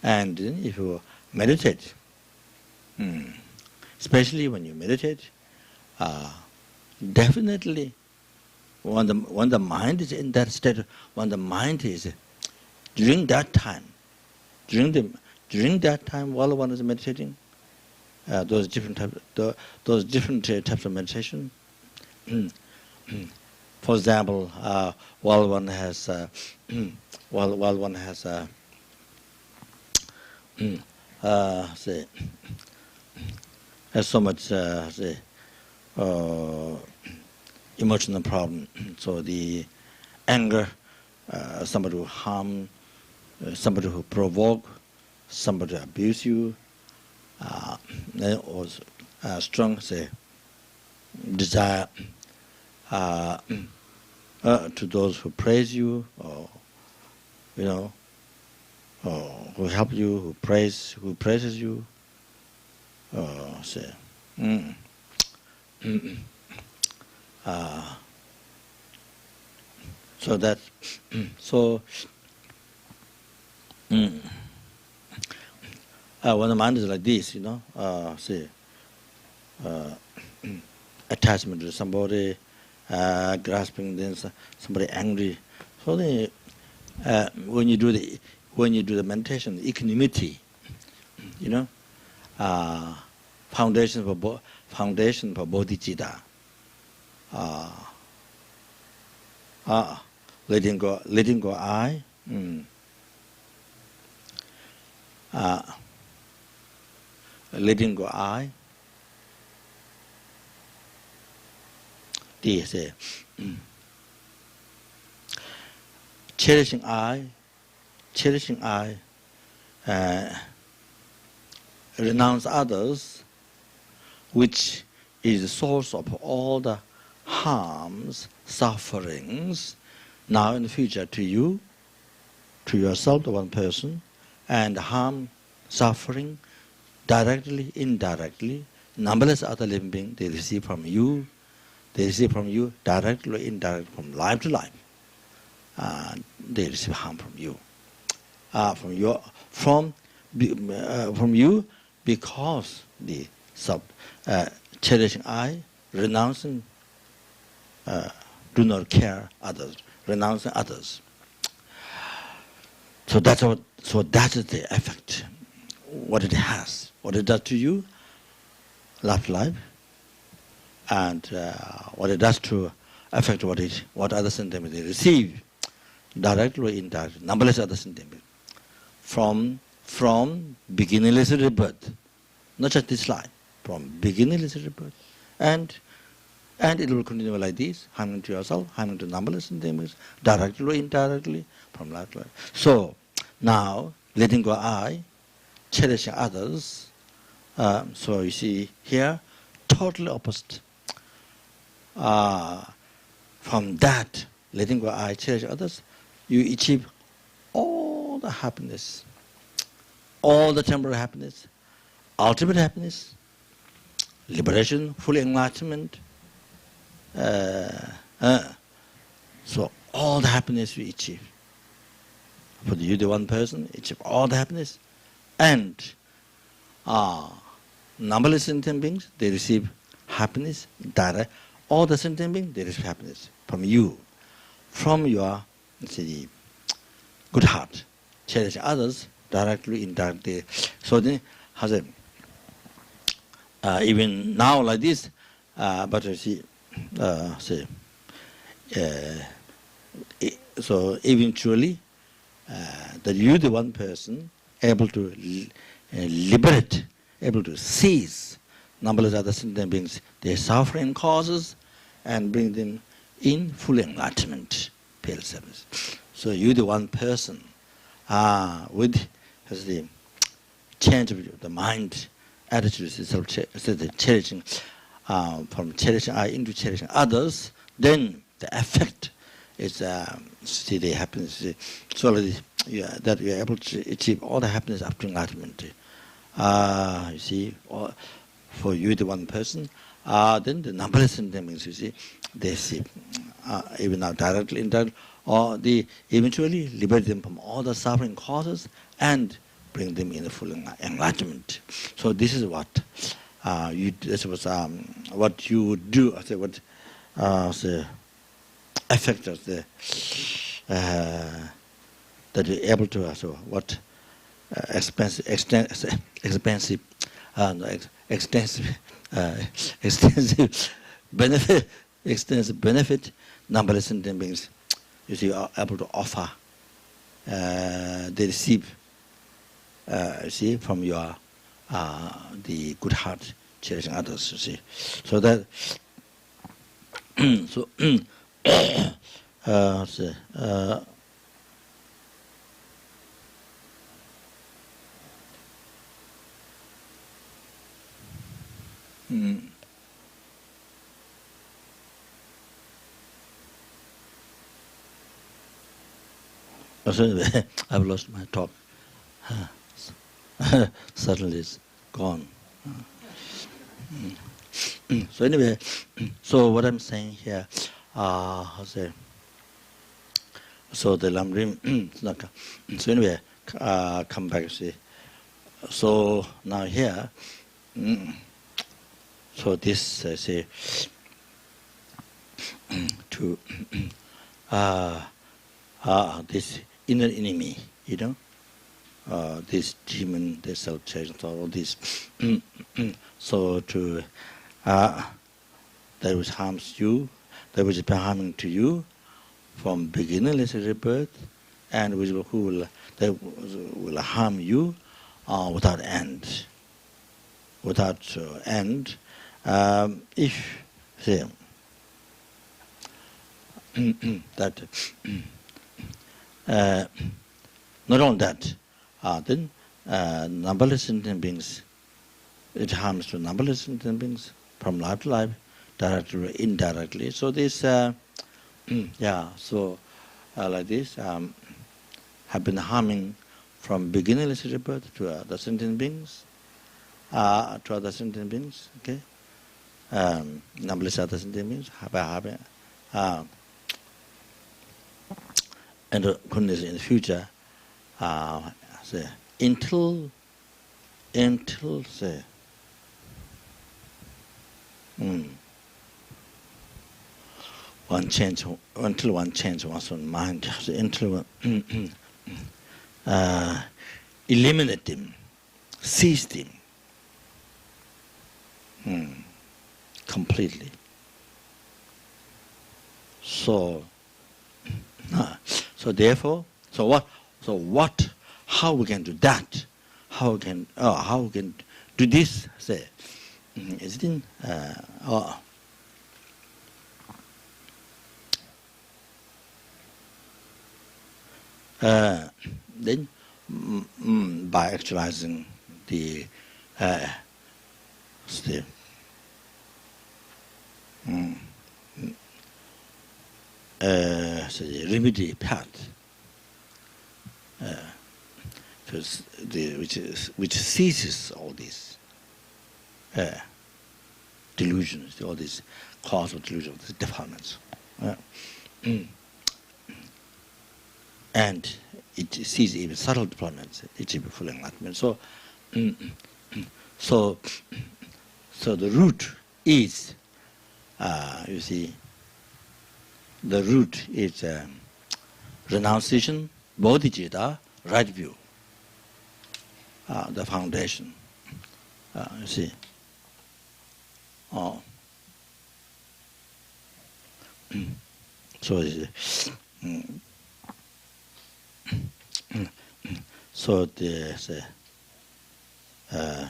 And if you meditate, especially when you meditate, definitely when the mind is in that state, when the mind is during that time while one is meditating, those different types of meditation. For example, while one has say has so much emotional problem, so the anger, somebody who harm, somebody who provoke, somebody who abuse you, or strong say desire to those who praise you, or or who help you, who praises you, say so that when the mind is like this, say attachment to somebody, grasping, then somebody angry. So when you do the meditation, equanimity, foundation for bodhicitta, letting go I, letting go I. Say, cherishing I, renounce others, which is the source of all the harms, sufferings, now in the future to you, to yourself, to one person, and harm, suffering, directly, indirectly, numberless other living beings, they receive from you. They receive from you directly or indirectly, from life to life. They receive harm from you, from you, because the cherishing I, renouncing, do not care others, renouncing others. So that is the effect. What it has, what it does to you, life to life. And what it does to affect what other sentiments they receive, directly or indirectly, numberless other sentiments, from beginningless rebirth, not just this life, from beginningless rebirth, and it will continue like this, harming to yourself, harming to numberless sentiments, directly or indirectly, from life to life. So now, letting go I, cherishing others. So you see here, totally opposite. From that, letting go I, cherish others, you achieve all the happiness, all the temporary happiness, ultimate happiness, liberation, full enlightenment. So all the happiness you achieve. For you, the one person, achieve all the happiness. And numberless sentient beings, they receive happiness direct. All the sentient beings, they receive happiness from you, from your good heart. Cherish others directly, indirectly. So then, even now like this, but you see, so eventually, that you, the one person, able to liberate, able to seize numberless other sentient beings, their suffering causes, and bring them in full enlightenment, pale service. So you, the one person, with the change of the mind, attitude, cherishing, from cherishing I into cherishing others, then the effect is see the happiness. So that you are able to achieve all the happiness up to enlightenment. You see, for you, the one person, then the numberless means, you see, they see, even now directly, indirectly, or they eventually liberate them from all the suffering causes and bring them in the full enlightenment. So this is what this was what you would do. I say what the effect of the that you're able to. So what extensive benefit numberless sentient beings, you see, are able to offer. They receive, you see, from your the good heart cherishing others. You see, so that so I've lost my talk. Suddenly it's gone. So anyway, so what I'm saying here, so the Lamrim, so anyway, come back, see. So now here, so this, say, to this inner enemy, you know, this demon, this self-chasing thought, all this. So to that which harms you, that which is harming to you from beginningless rebirth, and which that will harm you without end. Without end, if say that not only that, then numberless sentient beings, it harms to numberless sentient beings from life to life, directly or indirectly. So this, yeah, so like this, have been harming from beginningless rebirth to other sentient beings, okay, numberless other sentient beings, and goodness in the future, say, until say, until one change one's own mind, so until eliminate them, seize them completely. So therefore, how we can do that? How we can do this? Say, is it in then by actualizing the remedy path, which seizes all these delusions, all these causal delusions, these defilements, and it sees even subtle defilements. It will be full enlightenment. So, so the root is, you see. The root is renunciation, bodhicitta, right view, the foundation. You see. So So there's a mm,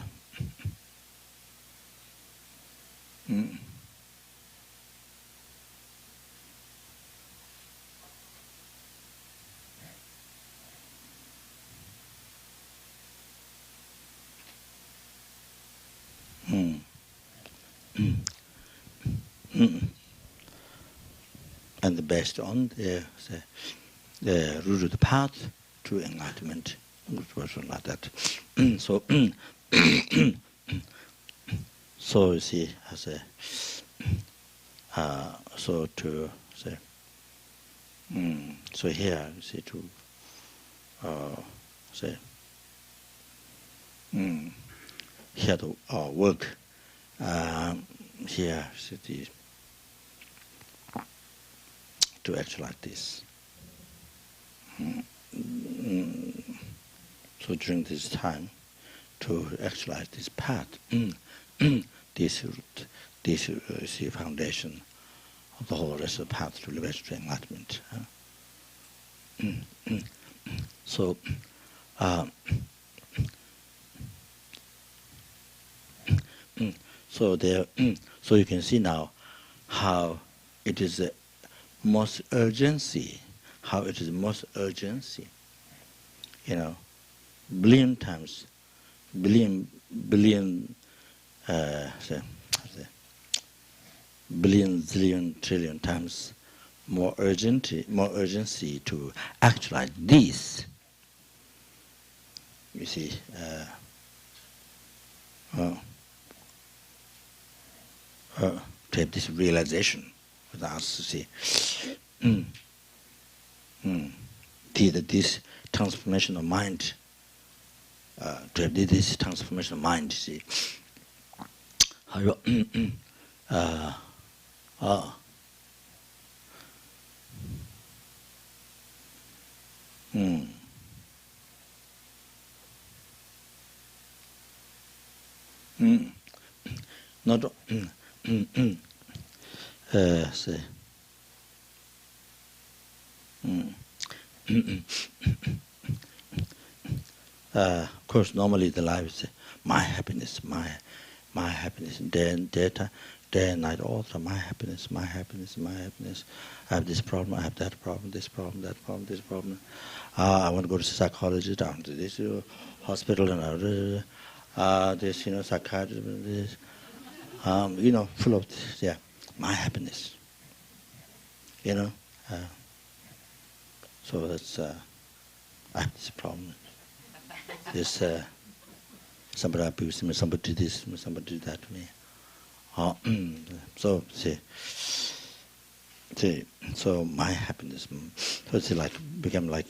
mm, mm, mm. And based on the route of the path to enlightenment, it was like that. So, so you see, as a so to say, so here you see to say here to work here see to actualize this. So during this time, to actualize this path, this root, this is the foundation of the whole rest of the path to liberation to enlightenment. So, so there, so you can see now how it is the most urgency. How it is most urgency. You know, billion times, billion, billion, zillion, trillion times more urgency to actualize this. You see, to have this realization with us to see. This transformation of mind, to have this transformation of mind, see, how you, not, say, of course, normally the life is my happiness, my happiness, day and night, all the time, my happiness, my happiness, my happiness. I have this problem, I have that problem, this problem, that problem, this problem. I want to go to psychologist, down to this hospital, and this, psychiatrist, this, full of this, yeah, my happiness, So that's, I have this problem. This, somebody abused me, somebody did this, somebody did that to me. So, so my happiness, so it's like, become like,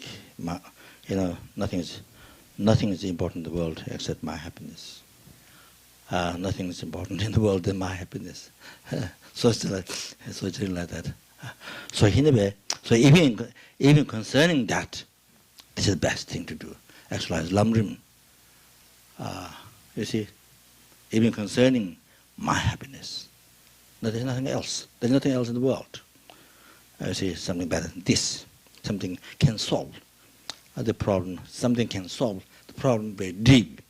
nothing is important in the world except my happiness. Nothing is important in the world than my happiness. So it's like that. So anyway, so even concerning that, this is the best thing to do. Actualize Lamrim. You see, even concerning my happiness, there's nothing else. There's nothing else in the world. You see, something better than this. Something can solve the problem. Something can solve the problem very deep.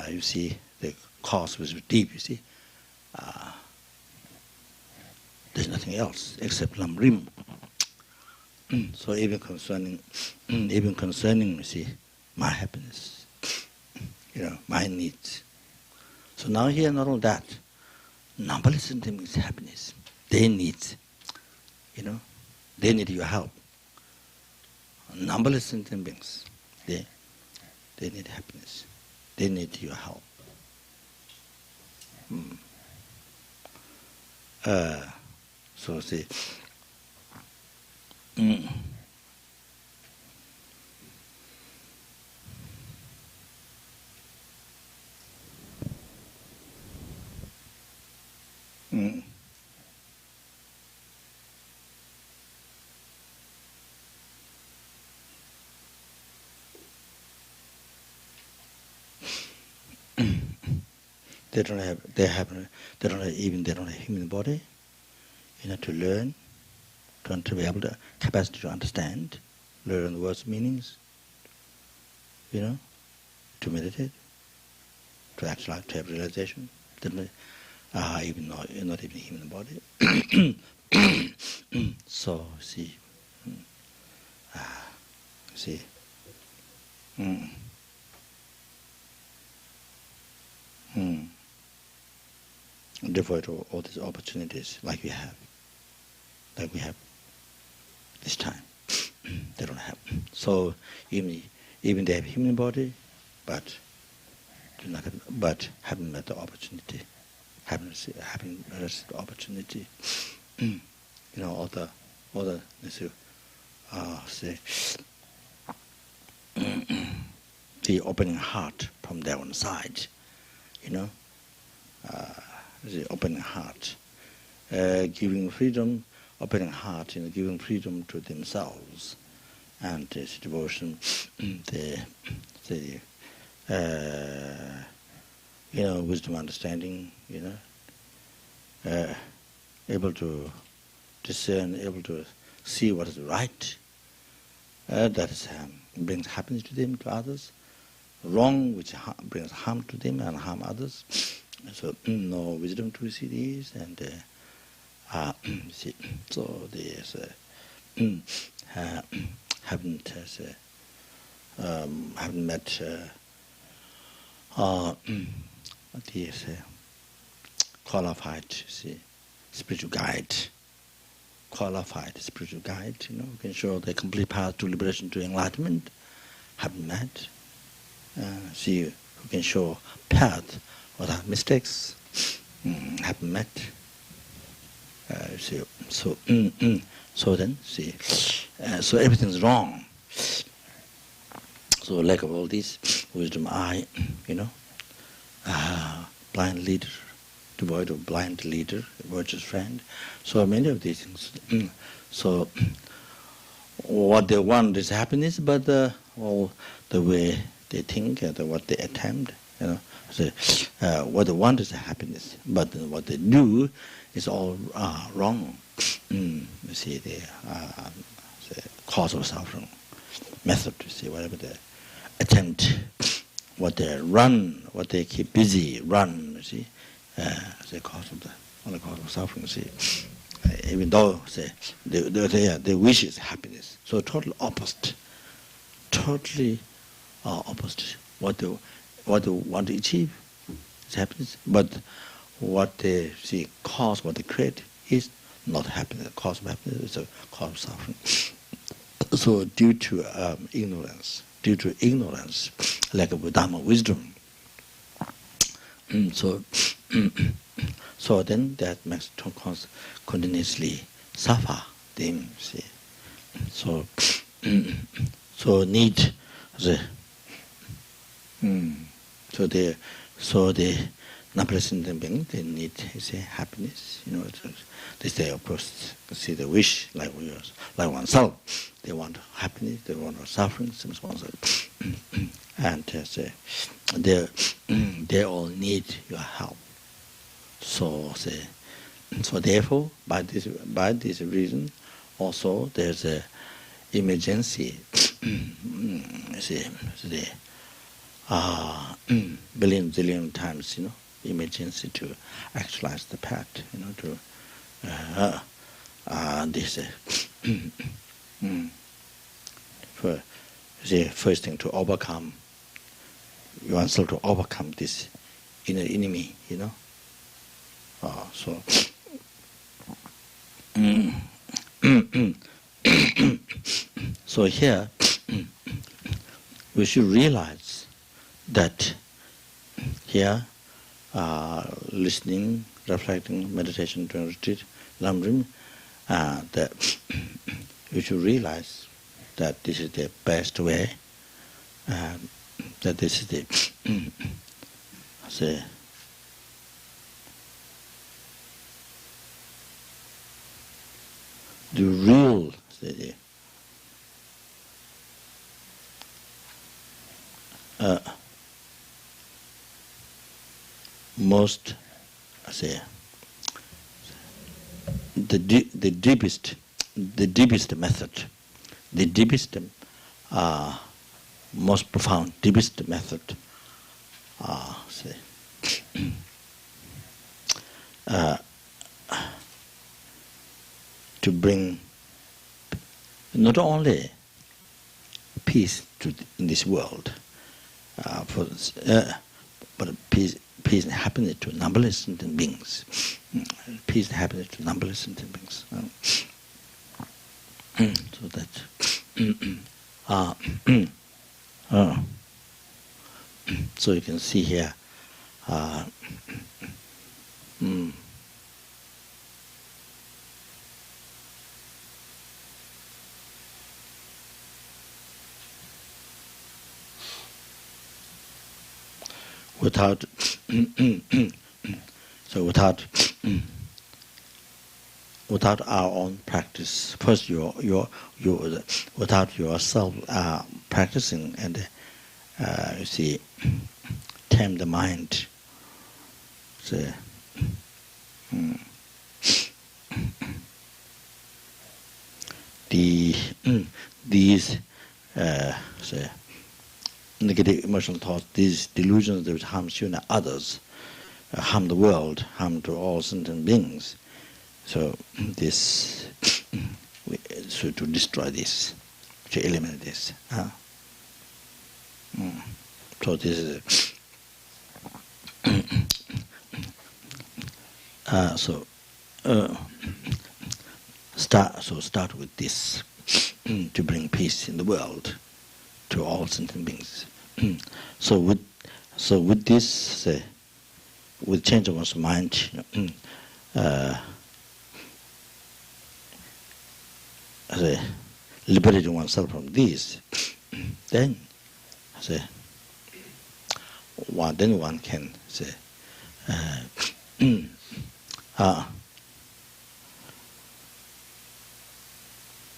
You see, the cause was deep. You see, there's nothing else except Lamrim. So even concerning, you see, my happiness, my needs. So now here, not only that, numberless sentients happiness. They need, they need your help. Numberless sentient beings, they need happiness. They need your help. So see. They don't have human body, to learn, to be able to capacity to understand, learn the words meanings. to meditate, to actualize, to have realization. Even though you're not even human body. So, see, see. Devoid of all these opportunities like we have this time. They don't have. So even they have human body, but haven't met the opportunity, haven't received the opportunity. All the say the opening heart from their own side, the opening heart, giving freedom, opening heart, giving freedom to themselves, and this devotion, wisdom, understanding, able to discern, able to see what is right. That is, brings happiness to them, to others. Wrong, which brings harm to them and harm others. So no wisdom to see these, and see, so there's haven't met these qualified, spiritual guide. Qualified spiritual guide, who can show the complete path to liberation, to enlightenment. Haven't met. See, who can show path without mistakes. Haven't met. See, so then, see, so everything's wrong. So lack of all this wisdom, blind leader, devoid of blind leader, virtuous friend. So many of these things. So what they want is happiness, but all the way they think, what they attempt, so, what they want is happiness, but what they do is all wrong. You see, the cause of suffering, method, you see, whatever they attempt, what they run, what they keep busy, run, you see, the cause of only cause of suffering, see. Even though, say, they wish is happiness. So totally opposite. Totally opposite. What they want to achieve is happiness, but what they see cause, what they create, is not happiness. The cause of happiness is a cause of suffering. So due to ignorance, lack of Dharma wisdom, so then that makes continuously suffer them. See, so need the so they not present them being, they need happiness. They say, of course, see the wish like oneself. They want happiness, they want suffering, and they all need your help. So therefore, by this reason, also there's a emergency. Billion times, emergency to actualize the path, to this. First thing, to overcome oneself, to overcome this inner enemy, So here we should realize that here, listening, reflecting, meditation, doing retreat, Lamrim, that you should realize that this is the best way, that this is the real, most, the deepest method, the deepest most profound, deepest method. To bring not only peace in this world, but peace and happiness to numberless sentient beings. Peace and happiness to numberless sentient beings. So that so you can see here. Without so without our own practice, first you without yourself practicing and you see, tame the mind. So, these negative emotional thoughts, these delusions that harm you and others, harm the world, harm to all sentient beings. So this, so to destroy this, to eliminate this. So this is start with this to bring peace in the world to all sentient beings. So with this, with change of one's mind, liberating oneself from this, then one can say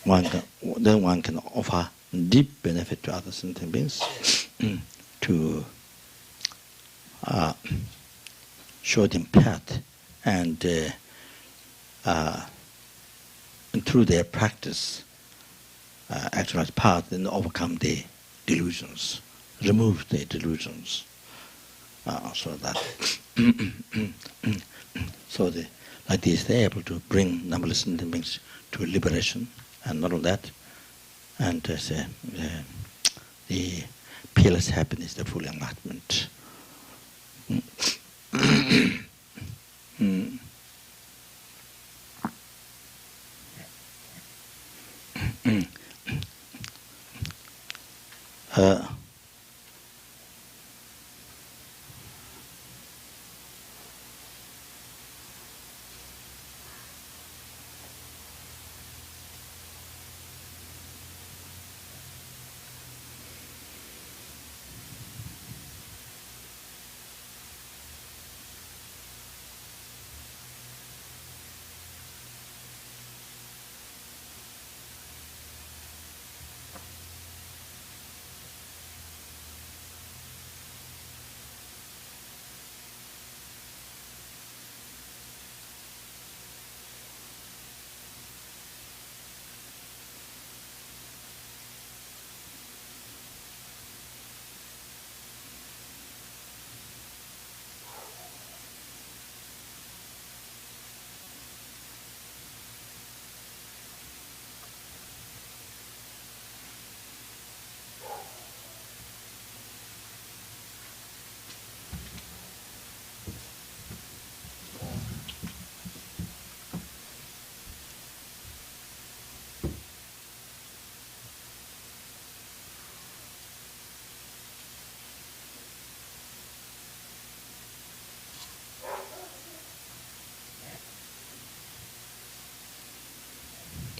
one can offer deep benefit to other sentient beings to show them path and through their practice actualize path and overcome the delusions, remove the delusions, so that like this they're able to bring numberless sentient beings to liberation, and not only that, and the peerless happiness, the full enlightenment.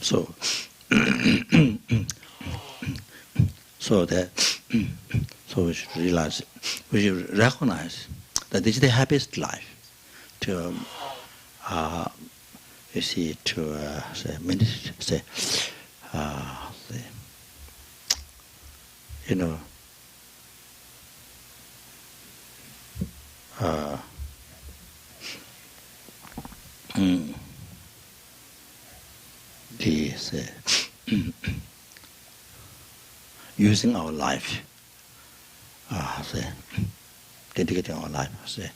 So, so we should realize, we should recognize that this is the happiest life. To, you see, to say, meditate, say, you know, using our life say, dedicating our life, say,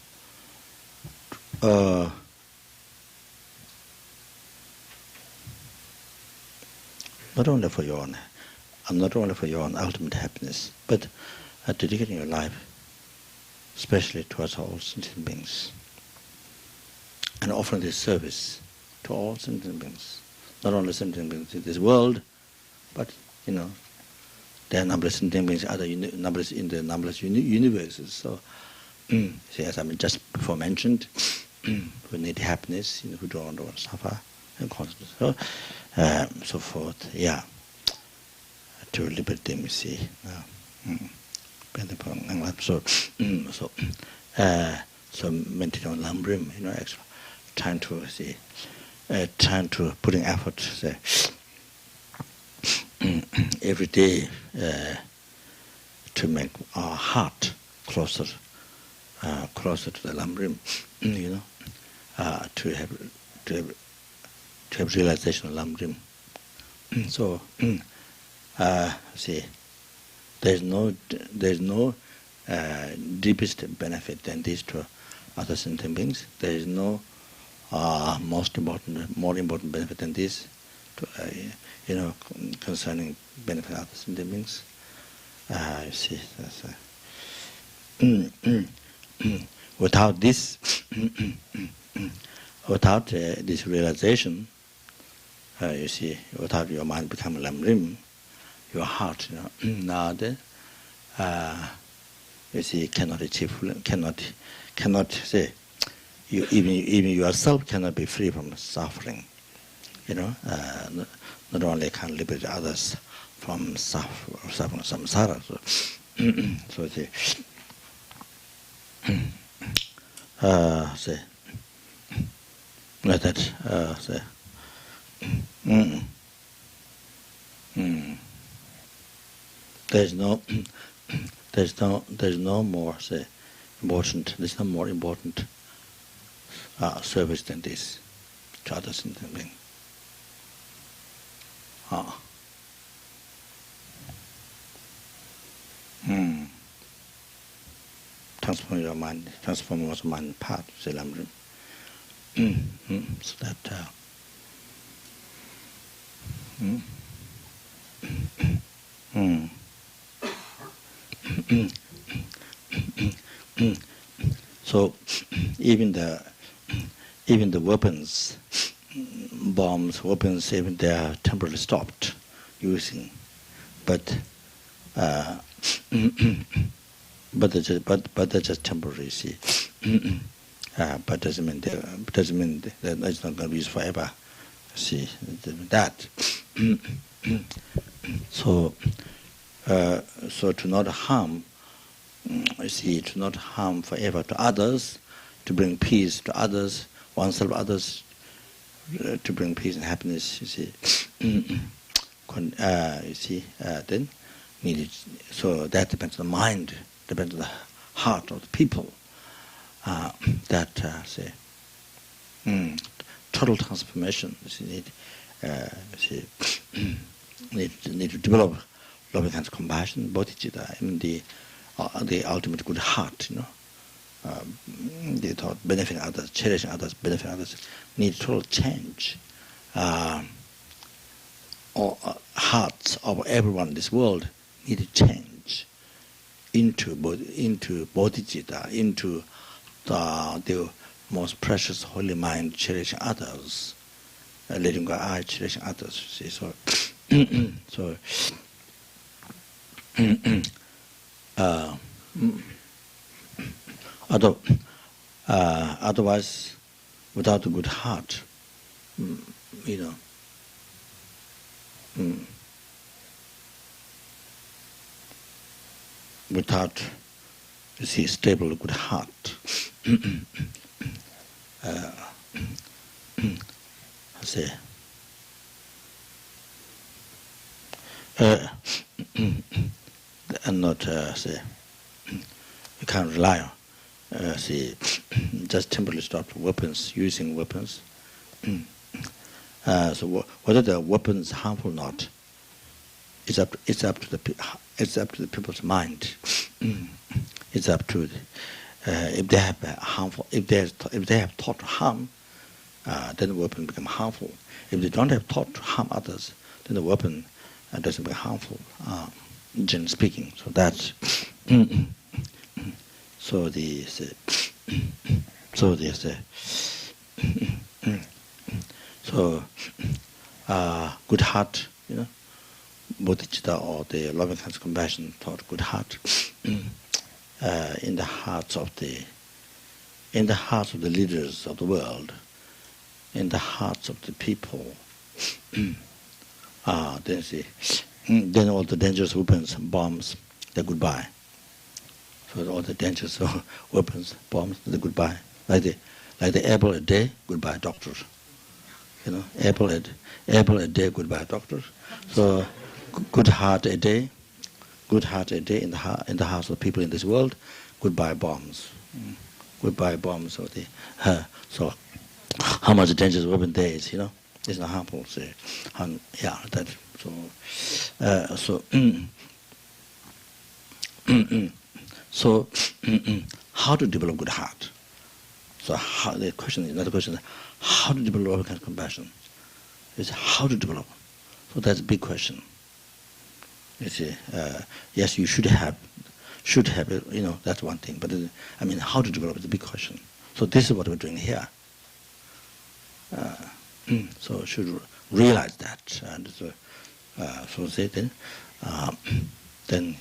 not only for your own, not only for your own ultimate happiness, but dedicating your life, especially towards all sentient beings, and offering this service to all sentient beings, not only sentient beings in this world, but there are numberless sentient beings, numberless in the numberless universes. So, see, as I just before mentioned, who need happiness, who don't want to suffer, and so forth. Yeah, to liberate them, you see. So meditating on Lamrim, actually trying to see, trying to putting effort, say, every day to make our heart closer to the Lamrim, to have realization of Lamrim. So, see, there's no deepest benefit than this to other sentient beings. There is no more important benefit than this to, concerning benefit of other sentient beings. You see, without this, without this realization, you see, without your mind becoming Lamrim, your heart, now then, you see, cannot achieve, cannot say, even yourself cannot be free from suffering. Not only can liberate others from suffering samsara. So say, say, like that, say, there's no more, say, important. There's no more important service than this to others in the being. Transform your mind, transform your mind part, say Lamrim. So that so even the weapons, bombs, weapons, even they are temporarily stopped using, but they're just temporary. See, but doesn't mean that it's not going to be used forever. See that. So to not harm, to not harm forever to others, to bring peace to others, oneself, others, to bring peace and happiness. You see, then needed. So that depends on the mind, depends on the heart of the people. Total transformation. Need to develop loving kinds of compassion, bodhicitta, and the ultimate good heart. The thought benefiting others, cherishing others, benefiting others, need total change. Hearts of everyone in this world need to change into bodhicitta, into the most precious holy mind, cherishing others, letting go eye, cherishing others. See, so otherwise, without a good heart, without, stable good heart, and not you can't rely on just temporarily stop weapons, using weapons. So whether the weapons harmful or not, it's up to the people's mind. it's up to if they have harmful, if they have thought to harm, then the weapon become harmful. If they don't have thought to harm others, then the weapon doesn't become harmful. Generally speaking, so that's so good heart, bodhicitta, or the loving kindness compassion thought, good heart, in the hearts of the leaders of the world, in the hearts of the people, then all the dangerous weapons, bombs, they're goodbye. So all the dangerous weapons, bombs, they're goodbye. Like the apple a day, goodbye, doctor. Apple a day, goodbye, doctor. So good heart a day in the hearts of people in this world, goodbye bombs. Goodbye bombs. So how much dangerous weapon there is, it's not harmful. So how to develop good heart? So the question is, another question is, how to develop loving kind of compassion? It's how to develop. So that's a big question. You see, yes, you should have it, that's one thing. But how to develop is a big question. So this is what we're doing here. So should realize that, and then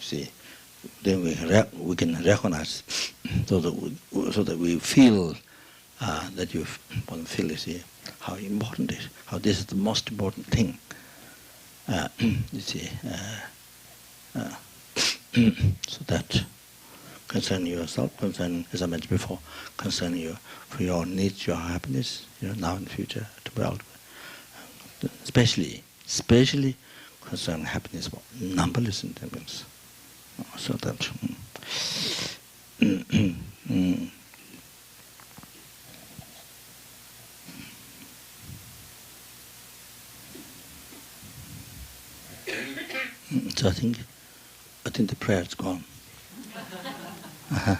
we can recognize, so that we feel that you feel, how important it is, how this is the most important thing. So that concern yourself, concern, as I mentioned before, concern you for your needs, your happiness, now and future, the world. Especially concern happiness for numberless intentions. So that. So I think the prayer is gone. I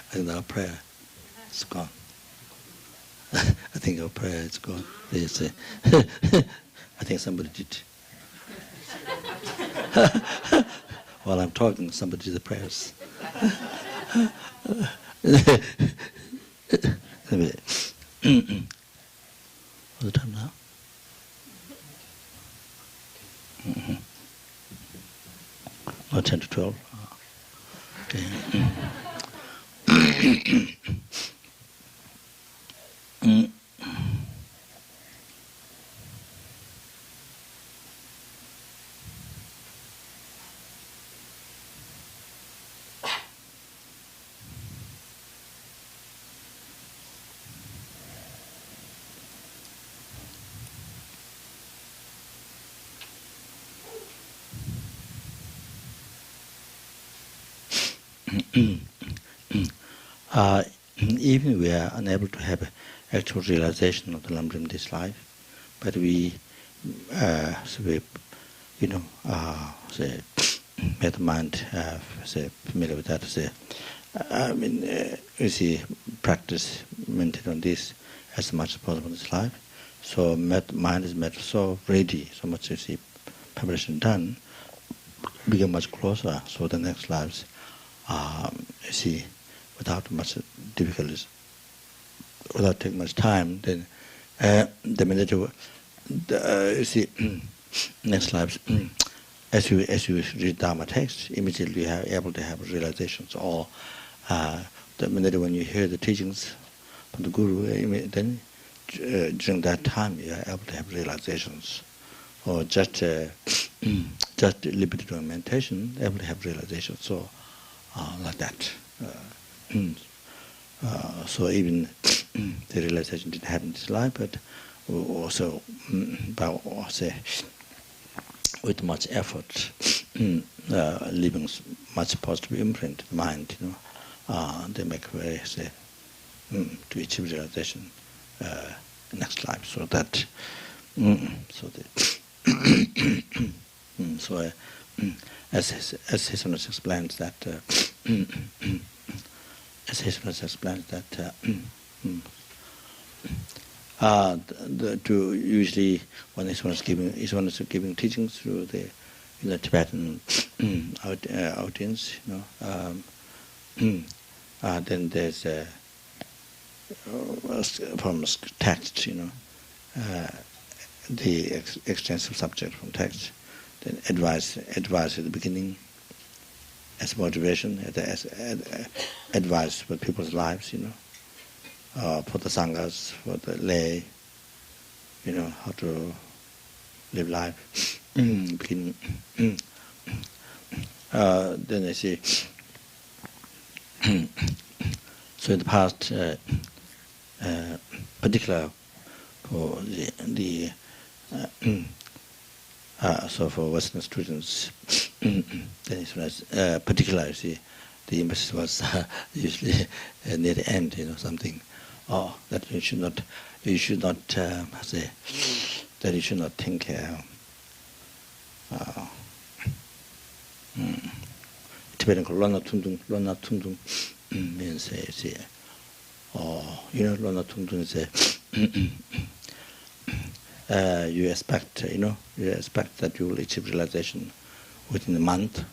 think our prayer is gone. I think our prayer is gone. They say, I think somebody did. While I'm talking, somebody did the prayers. What's the time now? Oh, 10 to 12. Okay. Even we are unable to have actual realization of the Lama in this life, but we make the mind familiar with that. Practice, maintain on this as much as possible in this life. So mind is made so ready, so much preparation done, become much closer. So the next lives, without much difficulties, without taking much time, then the minute next lives, as you read Dharma text, immediately you are able to have realizations. Or the minute when you hear the teachings from the Guru, then during that time you are able to have realizations. Or just limited to meditation, able to have realizations. So like that. So even the realization didn't happen in this life, but also with much effort, leaving much positive imprint in the mind, they make very to achieve realization next life. So that as His Holiness explains that. as his was explained that to usually when one is giving teachings through the Tibetan audience, then there's from text, the extensive subject from text, then advice at the beginning as motivation, as advice for people's lives, for the sanghas, for the lay, how to live life. Beginning. Then I see. So in the past, particular for the so for Western students, then it was particular. You see, the emphasis was usually near the end. Something. That you should not say that you should not think. Tibetan called Lona Tundung means Lona Tundung is you expect that you will achieve realization within a month,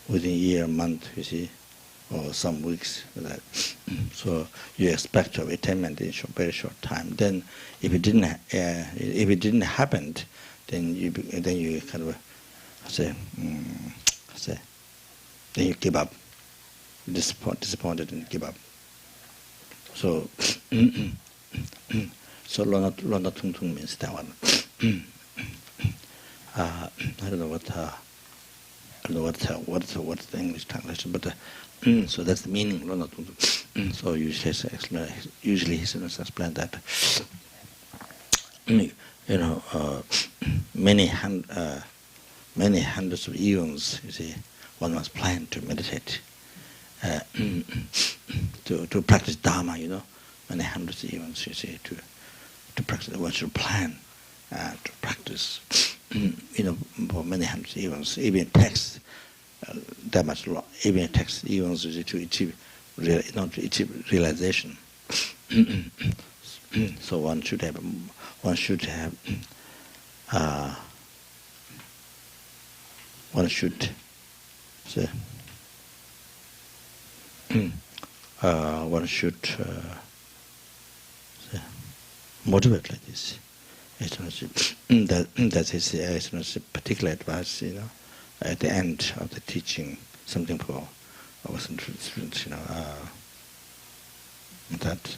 within a year, month, you see, or some weeks. So you expect to attainment in very short time. Then, if it didn't happen, then you kind of then you give up, disappointed and give up. So so Lona Tung Tung means that one. I don't know what's the English translation, but so that's the meaning, Lona Tung Tung. So usually he students explain that many hundreds of eons, you see, one must plan to meditate, to practice Dharma, many hundreds of eons, you see, to practice. One should plan to practice, for many hundreds of eons. Even it takes that much long. Even it takes eons to achieve realization. So one should have say, motivate like this. That is particular advice, at the end of the teaching, something for our students, that.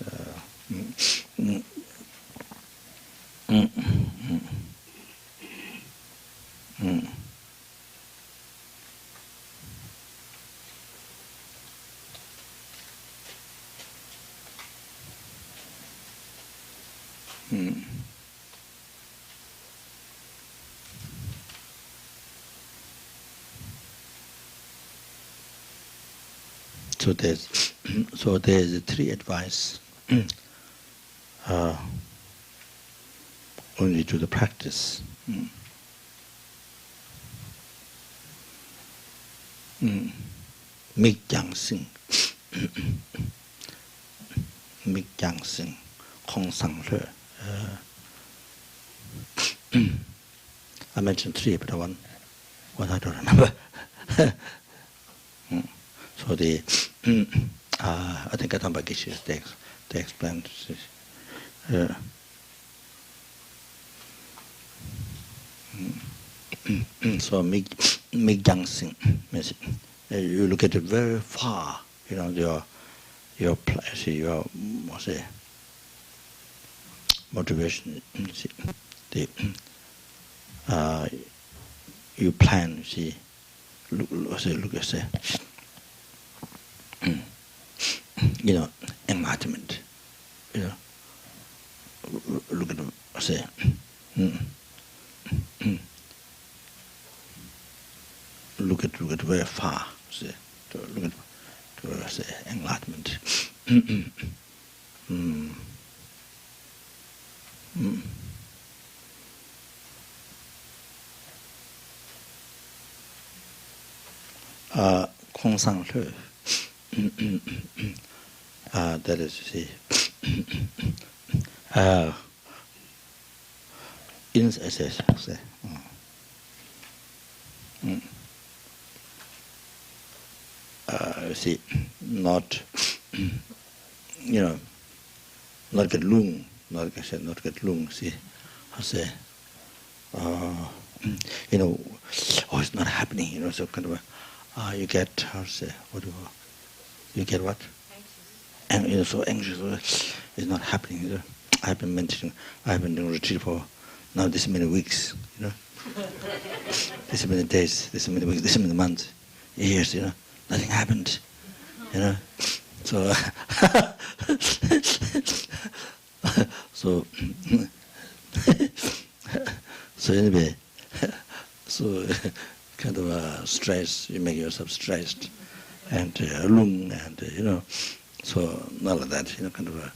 So there's three advice only to the practice. Make Yang Sing, Make Yang Sing, Kong Sang Le. I mentioned three, but one I don't remember. So I think Atamba Geshe they explained this. So make Yang Sing means you look at it very far, your motivation. You plan, look at enlightenment. Look at look at very far. Look at enlightenment. Kong Sang Le. that is, you see, you see, not, not get lung, not get lung, see, I say, oh, it's not happening, so kind of, you get, how to say, you get what? Anxious. And so anxious, it's not happening, I've been doing retreat for now this many weeks, this many days, this many weeks, this many months, years, nothing happened, so so anyway, so kind of stress, you make yourself stressed, and lung, and so none of that, kind of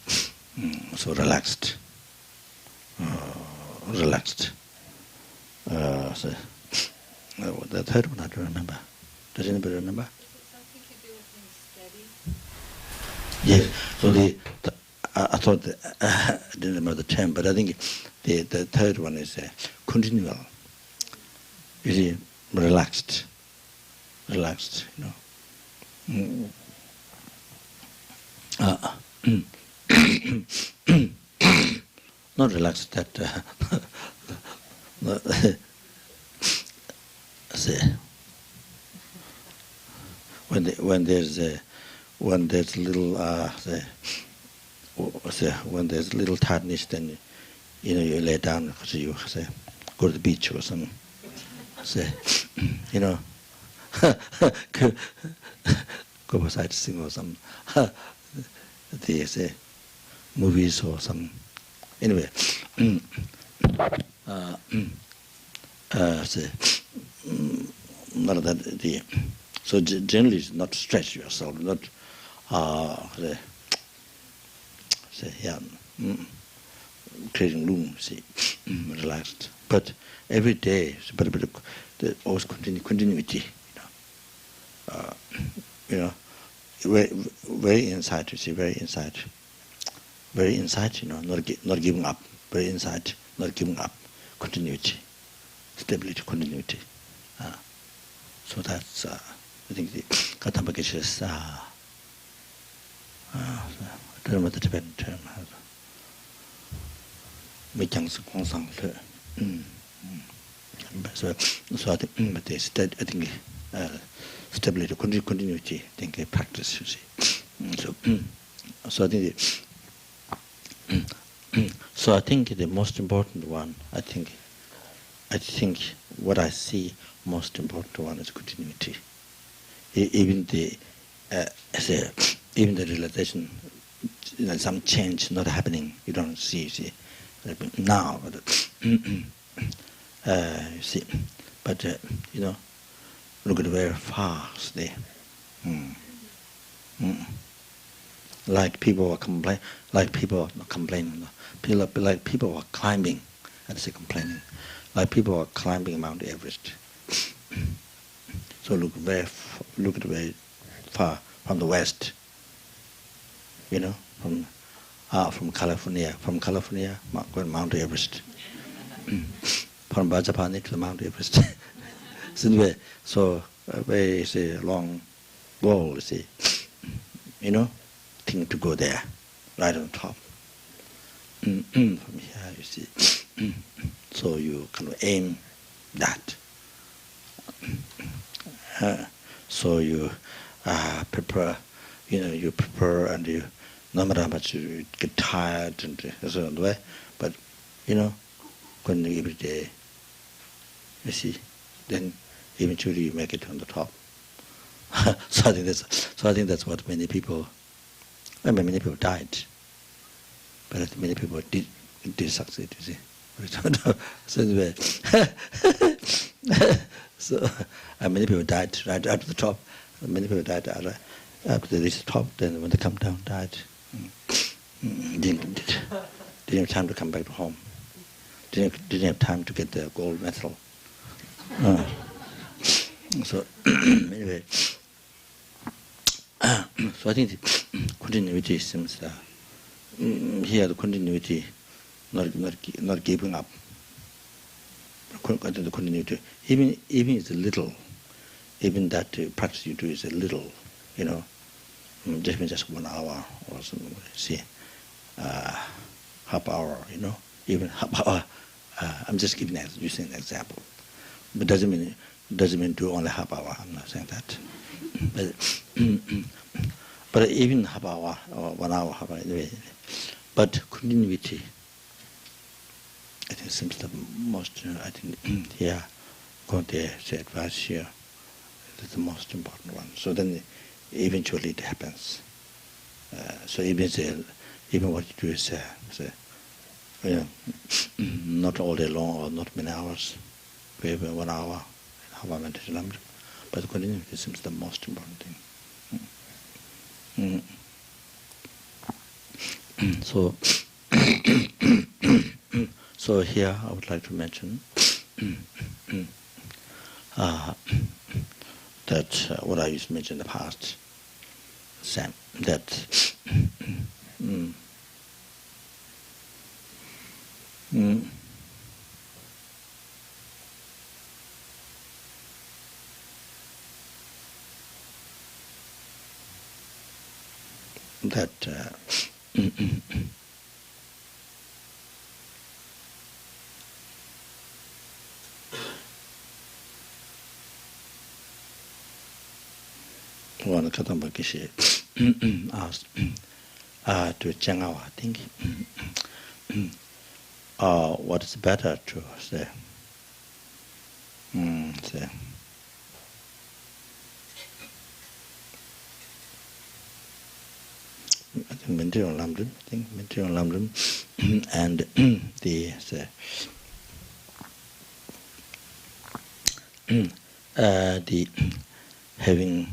so relaxed. So the third one I don't remember. Does anybody remember? Something to do with being steady? Yes. So I thought I didn't remember the term, but I think the third one is continual. You see, relaxed. Not relaxed that say when there's little when there's little tiredness, then you lay down because you say go to the beach or something. Say go sightseeing or some they say movies or some anyway. Say none of that. So generally, it's not stretch yourself, not creating room, see, relaxed. But every day, but always continuity, very inside. You see, very inside, not giving up. Very inside, not giving up. Continuity, stability, continuity. So that's I think the Katambakesha is I don't know what the Tibetan term has. So I think stability, continuity, I think practice, you see. So I think so I think the most important one, I think what I see most important one is continuity. Even the realization, some change not happening, you don't see now, but you see, but look at very fast there. Like people are complaining, like people are climbing, I'd say complaining, like people are climbing Mount Everest. So look very far from the west, from California, going Mount Everest, from Bajapani to the Mount Everest. So very long goal, thing to go there, right on top. From here, you see. So you kind of aim that. So you prepare, you prepare, and you, no matter how much you get tired and so on the way, but when every day, you see, then eventually you make it on the top. So I think that's what many people died, but many people did succeed. You see. So anyway, so many people died right at the top. Many people died after they reached the top. Then when they come down, died. Didn't have time to come back to home. Didn't have time to get the gold medal. So anyway, So I think the continuity seems here the continuity not giving up. The continuity, even it's a little, even that practice you do is a little, just 1 hour or something. See, half hour, even half hour. I'm just using an example, but doesn't mean do only half hour. I'm not saying that, but even half hour or 1 hour, half hour anyway. But continuity, I think, seems the most. I think here, Conte said advice here is the most important one. So then, eventually, it happens. So even what you do is not all day long or not many hours, maybe 1 hour, half hour meditation, but the continuity seems the most important thing. So, so here I would like to mention that what I used to mention in the past, Sam, that one Kadamba Kishi asked to Changao, I think, what is better to say? I think Mention Lamdun, and the having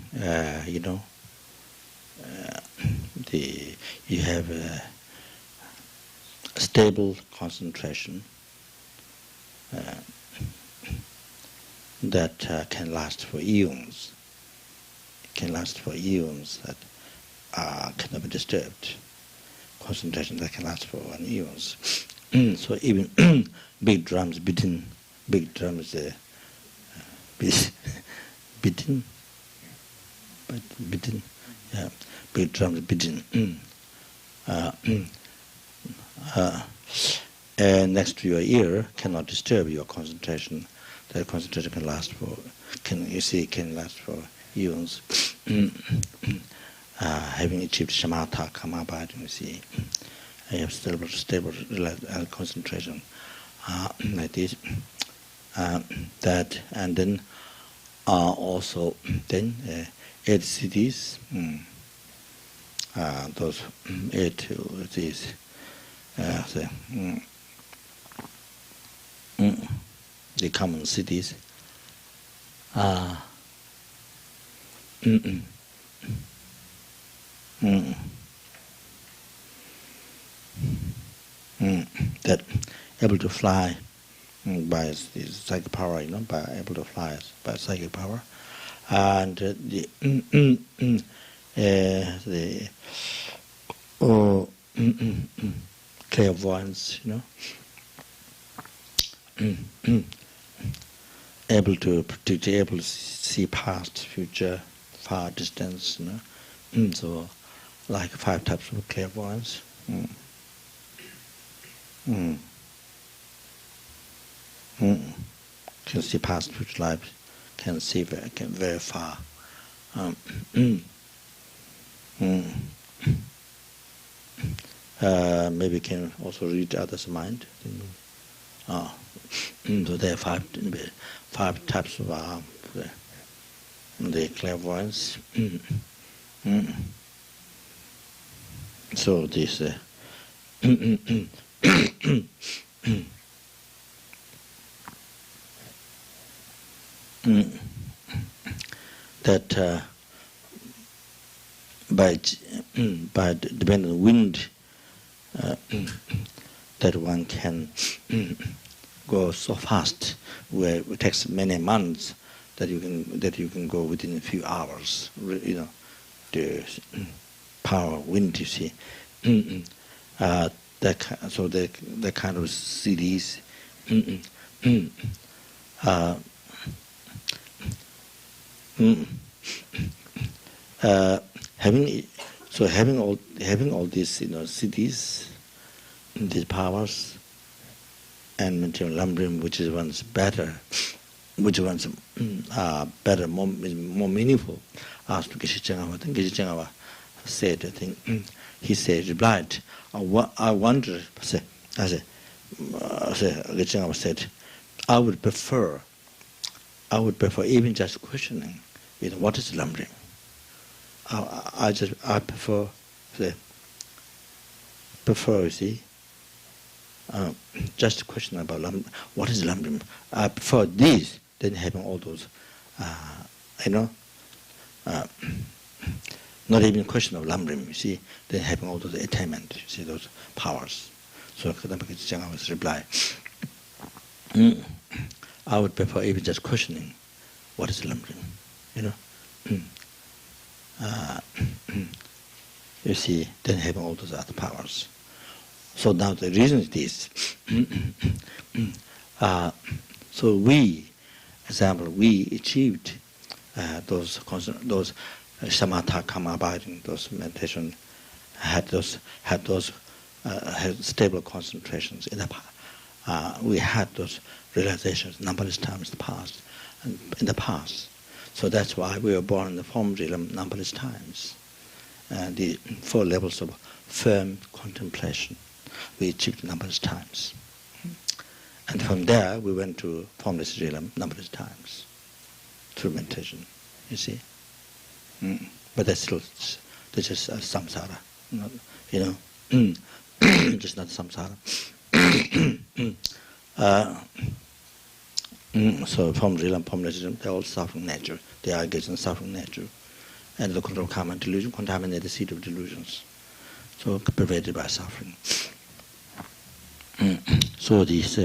you have a stable concentration that can last for eons. It can last for eons, that cannot be disturbed. Concentration that can last for eons. So even big drums beating, big drums beating, yeah, big drums beating. And next to your ear cannot disturb your concentration. That concentration can last for eons. Having achieved shamatha, kamabhad, you see, I have stable concentration like this. That, and then also then 8 cities. Those 8 these. The common cities. That able to fly by psychic power, by able to fly by psychic power, and the clairvoyance, able to predict, able to see past, future, far distance, so like 5 types of clairvoyance. Can see past, future lives, can see very far. Maybe can also read others' mind. So there are 5 types of the clairvoyance. So this that by depending on wind, that one can go so fast, where it takes many months, that you can go within a few hours. the power of wind, you see. So that kind of CDs. Having all these cities, these powers, and lumbering, which is one's better, which one's better, more meaningful. Asked Geshe said, I think he said, replied, I wonder. Geshe said, I would prefer even just questioning, what is lumbering. I prefer, you see, just a question about what is lumbering. I prefer this than having all those, not even question of lumbering, you see, than having all those attainment, you see, those powers. So Kadamba was reply, I would prefer even just questioning what is lumbering, you see, than having all those other powers. So now the reason is this. So we achieved those samatha, karma abiding, those meditation, had stable concentrations in the past. We had those realizations numberless times in the past. So that's why we were born in the form realm numberless times. The 4 levels of firm contemplation we achieved numberless times. And from there we went to formless realm numberless times through meditation, you see. But that's just samsara, just not samsara. So form realm, formless realm, they're all suffering nature. They are engaged in suffering nature. And the control of karma and delusion contaminate the seed of delusions. So pervaded by suffering. So this,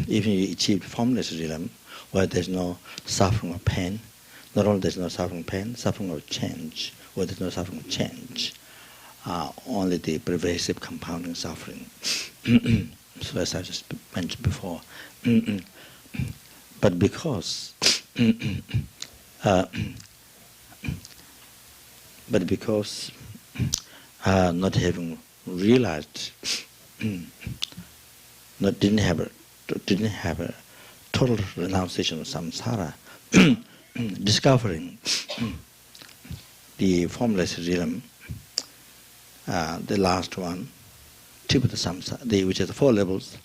if you achieve formless realm, where there's no suffering or pain, not only there's no suffering pain, suffering of change, where there's no suffering of change, only the pervasive compounding suffering. So as I just mentioned before. But because not having realized, didn't have a total renunciation of samsara, discovering the formless realm, the last one, tip of the samsara, which is the 4 levels,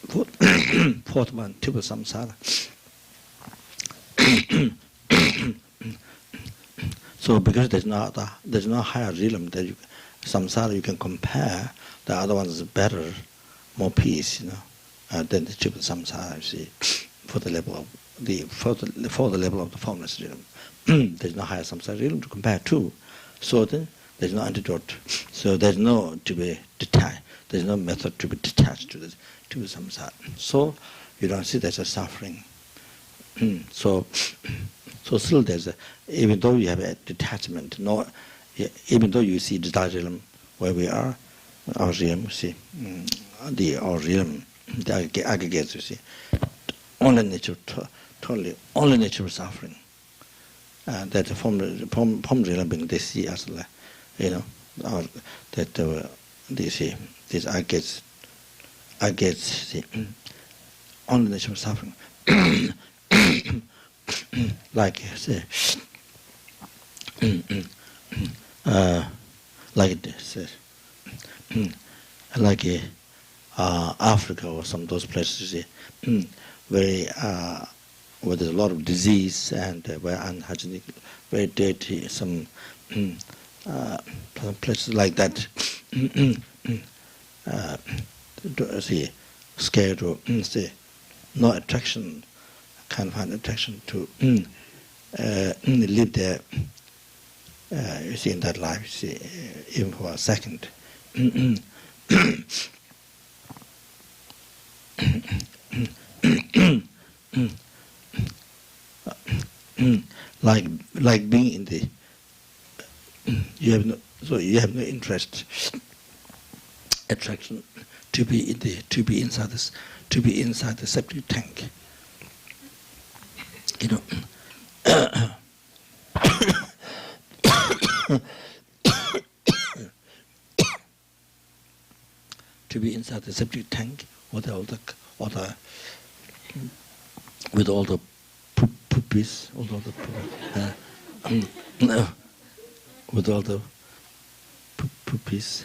fourth one, tip of samsara. So because there's no higher realm that samsara you can compare, the other one is better, more peace, than the tip of samsara, you see, for the level of the level of the formless realm. There's no higher samsara realm to compare to. So then there's no antidote. So there's no to be detached. There's no method to be detached to the samsara. So you don't see there's a suffering. So still there's even though you have a detachment, even though you see the realm where we are, our realm, you see, our realm, the aggregates, you see, only nature, totally, only nature of suffering. That the form realm being they see as, they see these aggregates, see, only nature of suffering. Like say, like this, like Africa or some of those places, you see, very where there's a lot of disease and very unhygienic, very dirty, some places like that. See, scared or say, no attraction. Kind of an attraction to live there, you see, in that life, you see, even for a second. like being in the you have no interest, attraction to be inside the septic tank. You know. To be inside the septic tank with all the poopies, with all the poopies,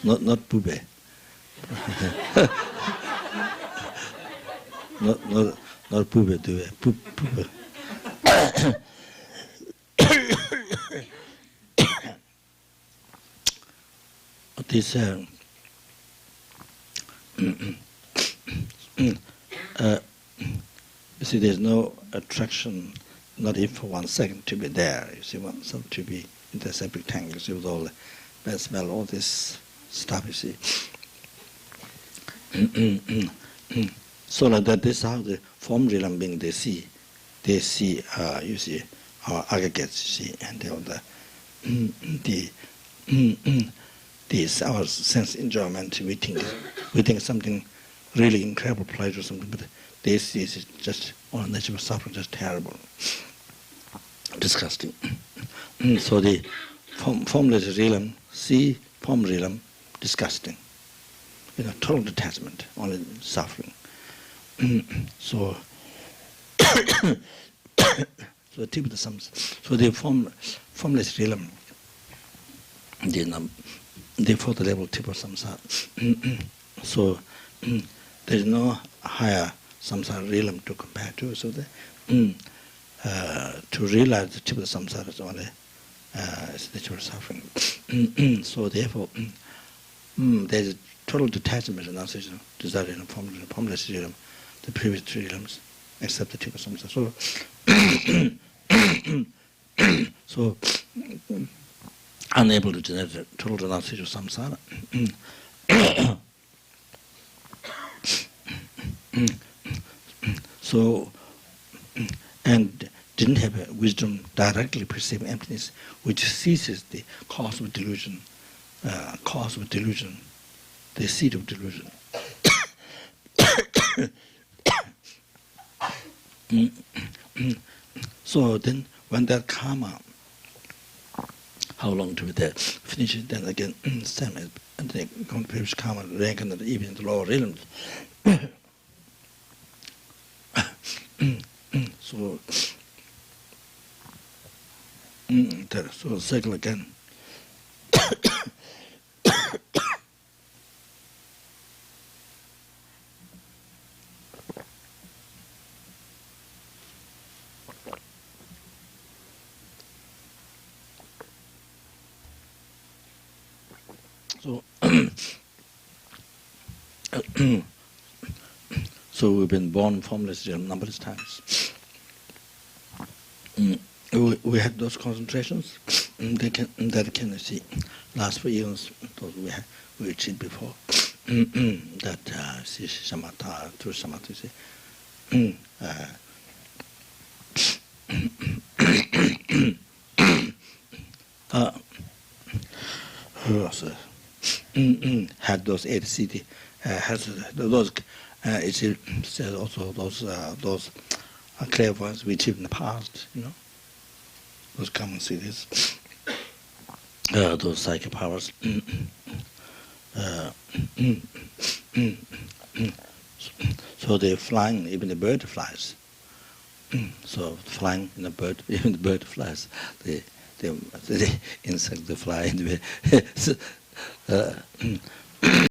not poopy, not poopy, do it, poopy. This you see, there's no attraction, not even for 1 second, to be there. You see, one some to be in the septic tank. You see, with all the bad smell, all this stuff. You see. So like that, this is how the form realm being they see. You see, our aggregates. You see, and all this our sense enjoyment. We think something really incredible pleasure or something, but this is just all natural suffering, just terrible, disgusting. So the formless realm, see form realm, disgusting. You know, total detachment, only suffering. So the tip of the sums. So the formless realm, the fourth level tip of samsara. So there is no higher samsara realm to compare to. So to realize the tip of the samsara is only natural suffering. So therefore, there is total detachment and renunciation, desire and formless realm, the previous three realms, except the tip of samsara. So unable to generate total renunciation of samsara. So, and didn't have a wisdom directly perceiving emptiness, which ceases the cause of delusion, the seed of delusion. So then, when that karma, how long to be there, finish it, then again, same as, and then come to previous karma, reincarnate even in the lower realms. So, so cycle again. So we've been born formless numberless times. We had those concentrations. That can see last for eons. Those we achieved before. That see samatha through samatha. See. Had those 8 cities. Has those. It says also those clairvoyants we achieved in the past. You know. Those common cities, those psychic powers. So they're flying, even the bird flies. So flying in a bird, even the bird flies. The insect, they fly.